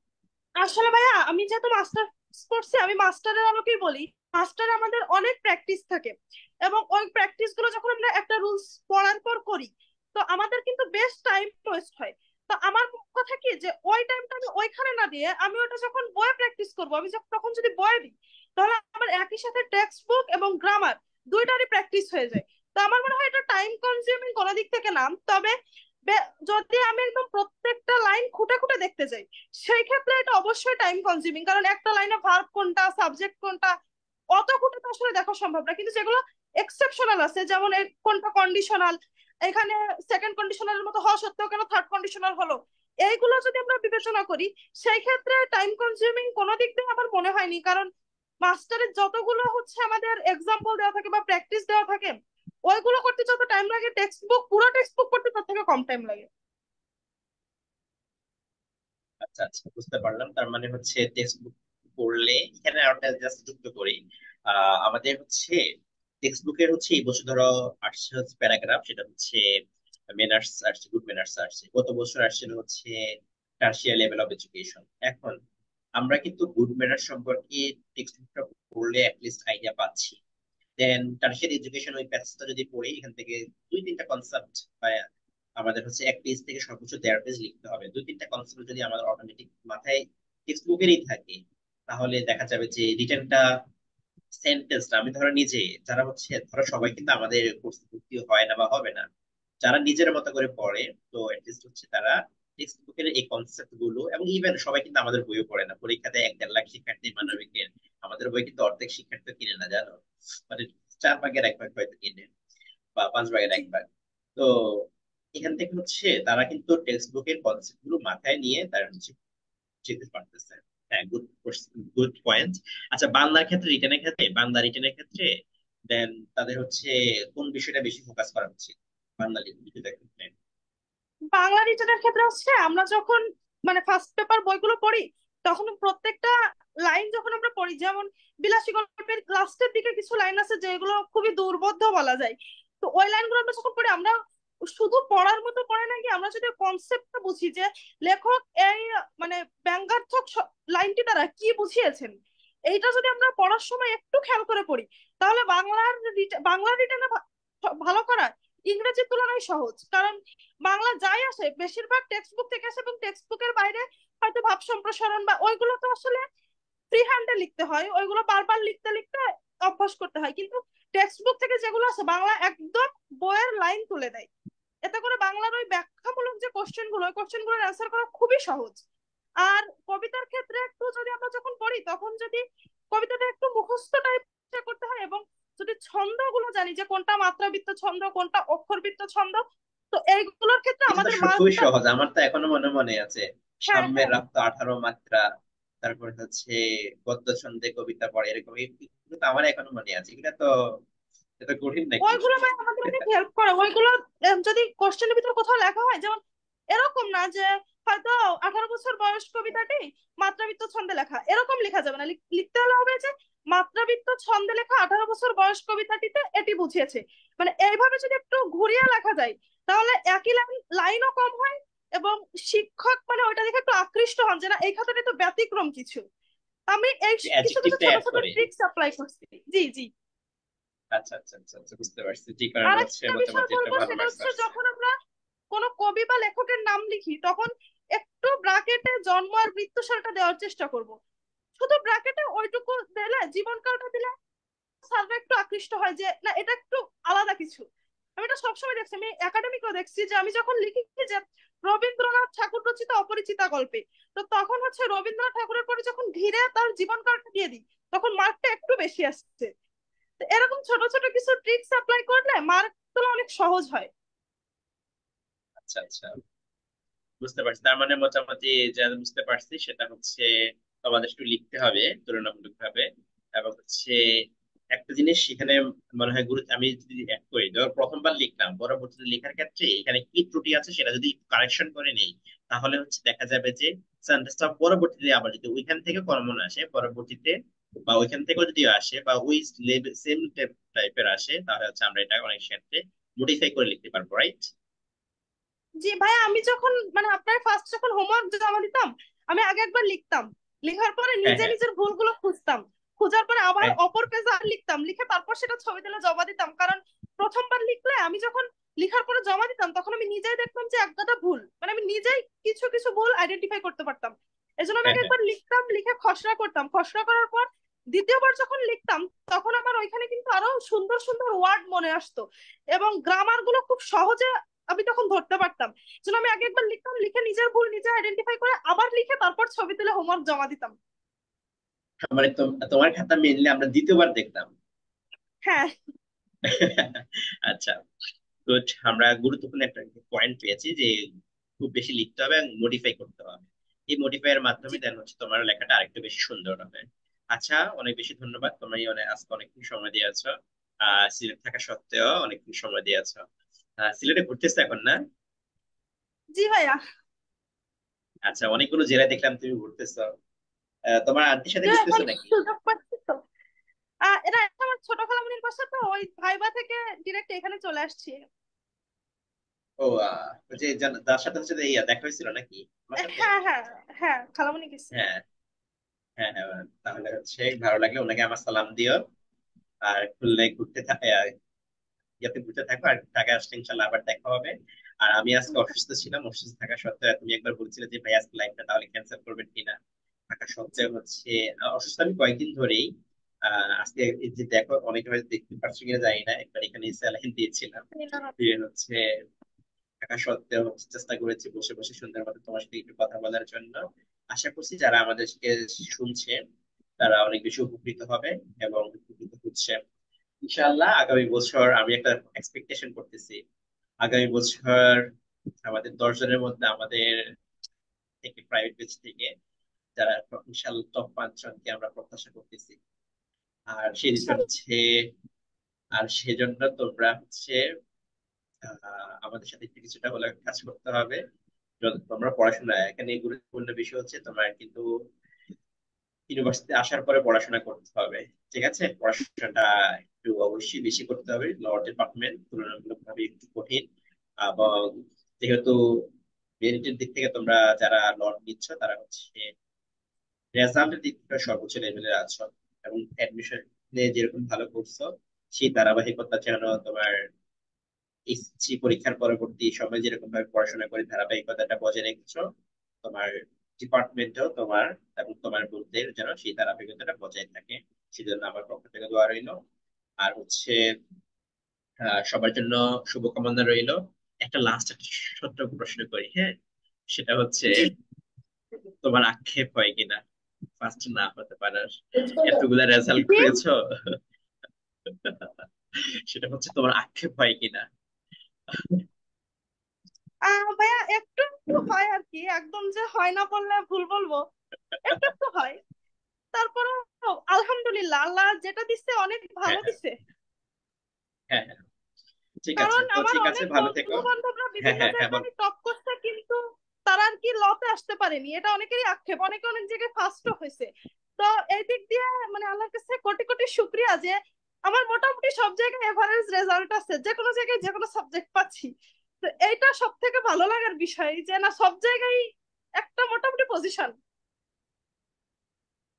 আসলে ভাইয়া আমি যেহেতু মাস্টার্স করছি, আমি মাস্টারের আলোকেই বলি। মাস্টারে আমাদের অনেক প্র্যাকটিস থাকে, এবং ওই প্র্যাকটিস গুলো যখন আমরা একটা রুলস পড়ার পর করি, তো আমাদের কিন্তু বেশ টাইম ওয়েস্ট হয়। তো আমার কথা কি যে ওই টাইমটা আমি ওইখানে না দিয়ে আমি ওটা যখন বইয়ে প্র্যাকটিস করবো, আমি তখন যদি বইয়ে দিই, তাহলে আমার একই সাথে টেক্সট বুক এবং গ্রামার দুইটারই প্র্যাকটিস হয়ে যায়। তো আমার মনে হয় এটা টাইম কনজিউমিং কোনো দিক থেকে না। তবে যদি আমি একদম প্রত্যেকটা লাইন খুঁটে খুঁটে দেখতে যাই, সেই ক্ষেত্রে এটা অবশ্যই টাইম কনজিউমিং, কারণ একটা লাইনে ভার্ব কোনটা, সাবজেক্ট কোনটা, অত খুঁটে তো আসলে দেখা সম্ভব না। কিন্তু যেগুলো এক্সেপশনাল আছে, যেমন কোনটা কন্ডিশনাল, এখানে সেকেন্ড কন্ডিশনালের মতো হওয়া সত্ত্বেও কেন থার্ড কন্ডিশনাল হলো, এইগুলো যদি আমরা বিবেচনা করি, সেই ক্ষেত্রে টাইম কনজিউমিং কোনো দিক দিয়ে আমার মনে হয়নি। কারণ মাস্টারের যতগুলো হচ্ছে আমাদের এক্সাম্পল দেওয়া থাকে বা প্র্যাকটিস দেওয়া থাকে, ওইগুলো করতে যত টাইম লাগে, টেক্সট বুক পুরো টেক্সট বুক করতে তার থেকে কম টাইম লাগে। আচ্ছা আচ্ছা, বুঝতে পারলাম। তার মানে হচ্ছে টেক্সট বুক পড়লে, এখানে আরেকটা জাস্ট যুক্ত করি, আমাদের হচ্ছে টেক্সট বুকের হচ্ছে এই বছর ধরো আসছে হচ্ছে প্যারাগ্রাফ, সেটা হচ্ছে মেনার্স আসছে, গুড মেনার্স আসছে। গত বছর আসছিল হচ্ছে টার্সিয়ারি লেভেল অফ এডুকেশন। এখন আমরা কিন্তু গুড ম্যানার্স সম্পর্কে টেক্সট বুকটা পড়লে অ্যাটলিস্ট আইডিয়া পাচ্ছি। দেন টার্সিয়ারি এডুকেশন ওই প্যাসেজটা যদি পড়ি, এখান থেকে দুই তিনটা কনসেপ্ট বা আমাদের হচ্ছে এক পেজ থেকে সর্বোচ্চ 1.5 পেজ লিখতে হবে, দুই তিনটা কনসেপ্ট যদি আমাদের অটোমেটিক মাথায় টেক্সট বুকেরই থাকে, তাহলে দেখা যাবে যে রিটেনটা সেন্টেন্সটা আমি ধরো নিজে, যারা হচ্ছে ধরো সবাই কিন্তু আমাদের কোর্সে ভর্তি হয় না বা হবে না, যারা নিজের মতো করে পড়ে, তো এটলিস্ট হচ্ছে তারা টেক্সট বুকের এই কনসেপ্ট গুলো, এবং ইভেন সবাই কিন্তু আমাদের বইও পড়ে না, পরীক্ষাতে 1-1.5 লাখ শিক্ষার্থী মানবিকের, আমাদের বই কিন্তু অর্ধেক শিক্ষার্থী কিনে না জানো, মানে 4 ভাগের 1 ভাগ হয়তো কিনে, বা 5 ভাগের 1 ভাগ। তো এখান থেকে হচ্ছে তারা কিন্তু টেক্সট বুকের কনসেপ্ট গুলো মাথায় নিয়ে তারা হচ্ছে যেতে পারতেছে। হ্যাঁ, গুড, গুড পয়েন্ট। আচ্ছা, বাংলার ক্ষেত্রে, রিটেনের ক্ষেত্রে, বাংলা রিটেনের ক্ষেত্রে দেন তাদের হচ্ছে কোন বিষয়টা বেশি ফোকাস করা উচিত বাংলা লিপিটার ক্ষেত্রে? বাংলা রিটেনের ক্ষেত্রে হচ্ছে আমরা যখন মানে ফার্স্ট পেপার বইগুলো পড়ি, তখন প্রত্যেকটা লাইন যখন আমরা পড়ি, যেমন বিলাসী গল্পের লাস্টের দিকে কিছু লাইন আছে যেগুলো খুবই দুর্বোধ্য বলা যায়। তো ওই লাইনগুলো আমরা যখন পড়ি, আমরা শুধু পড়ার মতো পড়ে নাকি, আমরা যদি কনসেপ্টটা বুঝি যে লেখক এই মানে ব্যঙ্গাত্মক লাইনটি দ্বারা কি বুঝিয়েছেন, এইটা যদি আমরা পড়ার সময় একটু খেয়াল করে পড়ি, তাহলে বাংলা রিটেনে ভালো করা ইংরেজির তুলনায় সহজ। কারণ বাংলা যাই আসে বেশিরভাগ টেক্সট বুক থেকে আসে, এবং টেক্সট বুকের বাইরে হয়তো ভাব সম্প্রসারণ বা ওইগুলো তো আসলে ফ্রি হ্যান্ডে লিখতে হয়, ওইগুলো বারবার লিখতে লিখতে অভ্যাস করতে হয়। কিন্তু টেক্সট বুক থেকে যেগুলো আছে বাংলা একদম বইয়ের লাইন তুলে দেয়। এতে করে বাংলার ওই ব্যাখ্যামূলক যে কোশ্চেন গুলো, ওই কোশ্চেন গুলোর অ্যান্সার করা খুবই সহজ। আর কবিতার ক্ষেত্রে একটু যদি আমরা যখন পড়ি, তখন যদি কবিতাটা একটু মুখস্থ টাইপ করতে হয়, এবং যদি ছন্দগুলো জানি যে কোনটা মাত্রাবৃত্ত ছন্দ, কোনটা অক্ষরবৃত্ত ছন্দ, তো এইগুলোর ক্ষেত্রে এটা তো আমাদের খুবই মার্কটা। সহজ, আমার তো এখনো মনে মনে আছে। হ্যাঁ, সাম্যের হ্যাঁ, রক্ত 18 মাত্রা, তারপরে হচ্ছে গদ্য ছন্দে কবিতা পড়ে, এরকম এগুলো তো আমার এখনো মনে আছে। এটা তো, এটা কঠিন নাকি? ওইগুলো মানে আমাদের অনেক হেল্প করে। ওইগুলো যদি কোশ্চেনের ভিতরে কোথাও লেখা হয়, যেমন এরকম না যে হয়তো 18 বছর বয়স কবিতাটি মাত্রাবৃত্ত ছন্দে লেখা, এরকম লেখা যাবে না। লিখতে হলে হবে যে মাত্রাবৃত্ত ছন্দে লেখা 18 বছর বয়স কবিতাটিতে এটি বুঝিয়েছে। মানে এইভাবে যদি একটু ঘুরিয়ে লেখা যায়, তাহলে একই লাইনও কম হয়, এবং শিক্ষক মানে ওইটা দেখে একটু আকৃষ্ট হন যে না, এই খাতাটা তো ব্যতিক্রম কিছু। আমি এই কিছু কিছু অ্যাডজেক্টিভটা ছোট অ্যাড ছোট করে। ট্রিক্স অ্যাপ্লাই করছি। জি, জি। আচ্ছা আচ্ছা আচ্ছা আচ্ছা, বুঝতে পারছি, যে কারণে হচ্ছে আরেকটা বিষয় মোটামুটি একটা বলবো, ভালো সেটা মার্কস হচ্ছে আসছে। যখন আমরা কোনো কবি বা লেখকের নাম লিখি, তখন একটু ব্রাকেটে জন্ম আর মৃত্যু সালটা দেওয়ার চেষ্টা করব। শুধু ব্রাকেটে ওইটুকু দিলে, জীবনকালটা দিলে স্যাররা একটু আকৃষ্ট হয় যে না, এটা একটু আলাদা কিছু। আমি এটা সবসময় দেখছি, আমি একাডেমিকও দেখছি, যে আমি যখন লিখি যে রবীন্দ্রনাথ ঠাকুর রচিত অপরিচিতা গল্পে, তো তখন হচ্ছে রবীন্দ্রনাথ ঠাকুরের পরে যখন ধীরে তার জীবনকালটা দিয়ে দিই, তখন মার্কটা একটু বেশি আসছে। তো এরকম ছোট ছোট কিছু ট্রিক্স অ্যাপ্লাই করলে মার্ক তোলা অনেক সহজ হয়। আচ্ছা আচ্ছা, বুঝতে পারছি। তার মানে মোটামুটি যা বুঝতে পারছি সেটা হচ্ছে তোমাদের একটু লিখতে হবে তুলনামূলক ভাবে, এবং হচ্ছে একটা জিনিস সেখানে মনে হয় গুরুত্ব, আমি যদি অ্যাড করি, ধর প্রথমবার লিখলাম, পরবর্তীতে লেখার ক্ষেত্রে এখানে কি ত্রুটি আছে সেটা যদি কারেকশন করে নেই, তাহলে হচ্ছে দেখা যাবে যে সেন্টেন্সটা পরবর্তীতে আবার যদি ওইখান থেকে কমন আসে পরবর্তীতে, বা ওইখান থেকেও যদি আসে বা ওই সেম টাইপের আসে, তাহলে হচ্ছে আমরা এটা অনেক ক্ষেত্রে মডিফাই করে লিখতে পারবো, রাইট? জি ভাইয়া, আমি যখন মানে আপনার ফার্স্ট যখন হোমওয়ার্ক জমা দিতাম, আমি আগে একবার লিখতাম, লেখার পরে হ্যাঁ, নিজে হ্যাঁ, নিজের ভুলগুলো খুঁজতাম, খোঁজার পরে আবার হ্যাঁ, অপর পেজে আর লিখতাম, লিখে তারপর সেটা ছবি তুলে জমা দিতাম। কারণ প্রথমবার লিখলে আমি যখন লিখার পরে জমা দিতাম তখন আমি নিজেই দেখতাম যে এক গাদা ভুল, মানে আমি নিজেই কিছু কিছু ভুল আইডেন্টিফাই করতে পারতাম। এজন্য আমি হ্যাঁ, আগে হ্যাঁ। একবার লিখতাম, লিখে খসড়া করতাম, খসড়া করার পর দ্বিতীয়বার যখন লিখতাম তখন আমার ওইখানে কিন্তু আরো সুন্দর সুন্দর ওয়ার্ড মনে আসতো, এবং গ্রামার গুলো খুব সহজে আমি তখন ধরতে পারতাম। জন্য আমি আগে একবার লিখতাম, লিখে নিজের ভুল নিজে আইডেন্টিফাই করে আবার লিখে তারপর ছবি তুলে হোমওয়ার্ক জমা দিতাম। মানে তোমার খাতা মেনলি আমরা দ্বিতীয়বার দেখতাম। হ্যাঁ। আচ্ছা, গুড। আমরা গুরুত্বপূর্ণ একটা পয়েন্ট পেয়েছি যে খুব বেশি লিখতে হবে এবং মডিফাই করতে হবে। এই মডিফাই এর মাধ্যমে জি দেন হচ্ছে তোমার লেখাটা আরেকটু বেশি সুন্দর হবে। আচ্ছা, অনেক বেশি ধন্যবাদ, তুমি অনেক আজকে অনেকক্ষণ সময় দিয়েছো। সিলেট থাকা সত্ত্বেও অনেকক্ষণ সময় দিয়েছো। সিলেটে ঘুরতেছো এখন, না? জি ভাইয়া। আচ্ছা, অনেকগুলো জেলায় দেখলাম তুমি ঘুরতেছো। তোমার আন্টির সাথে যে ঘুরতেছো এখন নাকি? সুযোগ পাচ্ছি তো। এটা আমার ছোট খালামণির বাসা, তো ওই ভাইবা থেকে ডিরেক্ট এখানে চলে আসছি। ও, ওই যে যার সাথে হচ্ছে যে দেখা হয়েছিল নাকি আমার সাথে? হ্যাঁ হ্যাঁ। হ্যাঁ, খালামণি গেছে। হ্যাঁ, হ্যাঁ, হ্যাঁ। তাহলে হচ্ছে ভালো লাগলে ওনাকে আমার সালাম দিও। আর খুলনায় ইয়াতে ঘুরতে থাকো, আর ঢাকা আসলে ইনশাল্লাহ আবার দেখা হবে। আর আমি আজকে অসুস্থ ছিলাম, অসুস্থ থাকা সত্ত্বেও তুমি একবার বলছিলে যে ভাই আজকে লাইফটা তাহলে ক্যান্সেল করবেন কিনা। থাকা সত্ত্বেও হচ্ছে অসুস্থ আমি কয়েকদিন ধরেই। আজকে এই যে দেখো, অনেকে হয়তো দেখতে পারছো কিনা জানি না, একবার এখানে স্যালাইন দিয়েছিলাম। দিয়ে হচ্ছে থাকা সত্ত্বেও হচ্ছে চেষ্টা করেছি বসে বসে সুন্দর মতো তোমার সাথে একটু কথা বলার জন্য। আশা করছি যারা আমাদেরকে শুনছে তারা অনেক বেশি উপকৃত হবে এবং উপকৃত হচ্ছে। ইনশাআল্লাহ আগামী বছর আমি একটা এক্সপেকটেশন করতেছি। আগামী বছর আমাদের 10 জনের মধ্যে আমাদের থেকে প্রাইভেট বেচ থেকে যারা ইনশাআল্লাহ টপ 5 জনকে আমরা প্রত্যাশা করতেছি। আর সেই হচ্ছে, আর সেজন্য তোমরা হচ্ছে আমাদের সাথে একটু কিছুটা হলে কাজ করতে হবে। তোমরা পড়াশোনা, এখানে গুরুত্বপূর্ণ বিষয় হচ্ছে তোমার কিন্তু ইউনিভার্সিটি আসার পরে পড়াশোনা করতে হবে। ঠিক আছে, পড়াশোনাটা একটু অবশ্যই বেশি করতে হবে। ল ডিপার্টমেন্ট তুলনামূলকভাবে একটু কঠিন, এবং যেহেতু মেরিটের দিক থেকে তোমরা যারা ল নিচ্ছ তারা হচ্ছে রেজাল্টের দিক থেকে সর্বোচ্চ লেভেলে আছো, এবং অ্যাডমিশন যেরকম ভালো করছো সেই ধারাবাহিকতা যেন তোমার এসএসসি পরীক্ষার পরবর্তী সময় যেরকম ভাবে পড়াশোনা করে ধারাবাহিকতাটা বজায় রেখেছো, তোমার ডিপার্টমেন্টেও তোমার এবং তোমার বন্ধুদের যেন সেই ধারাবাহিকতাটা বজায় থাকে। সেজন্য আমার পক্ষ থেকে দোয়া রইলো। আর হচ্ছে সবার জন্য শুভকামনা রইলো। একটা লাস্ট একটা ছোট্ট প্রশ্ন করি, হ্যাঁ? সেটা হচ্ছে, জি। তোমার আক্ষেপ হয় কিনা ফার্স্ট না হতে পারার? এতগুলা রেজাল্ট জি। করেছো, সেটা হচ্ছে তোমার আক্ষেপ হয় কিনা? ভাইয়া একটু একটু হয় আর কি, একদম যে হয় না বললে ভুল বলবো, একটু একটু হয়। তারপরে আলহামদুলিল্লাহ, আল্লাহ যেটা দিচ্ছে অনেক হ্যাঁ, ভালো হ্যাঁ, দিছে। হ্যাঁ, হ্যাঁ। ঠিক আছে, কারণ তো আমার ঠিক আছে, অনেক ভালো থেকো। বন্ধু বান্ধবরা হ্যাঁ, বিভিন্ন হ্যাঁ, হ্যাঁ, বল। জায়গায় টপ করছে, কিন্তু তারা আর কি লতে আসতে পারেনি, এটা অনেকেরই আক্ষেপ, অনেকে অনেক জায়গায় ফার্স্টও হয়েছে। তো এই দিক দিয়ে মানে আল্লাহর কাছে কোটি কোটি শুক্রিয়া যে আমার মোটামুটি সব জায়গায় এভারেজ রেজাল্ট আছে, যে কোনো জায়গায় যে কোনো সাবজেক্ট পাচ্ছি। তো এইটা সব থেকে ভালো লাগার বিষয় যে না, সব জায়গায় একটা মোটামুটি পজিশন।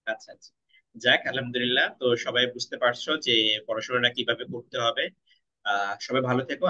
আচ্ছা, আচ্ছা। যাক, আলহামদুলিল্লাহ, তো সবাই বুঝতে পারছো যে পড়াশোনাটা কিভাবে করতে হবে। সবাই ভালো থেকো।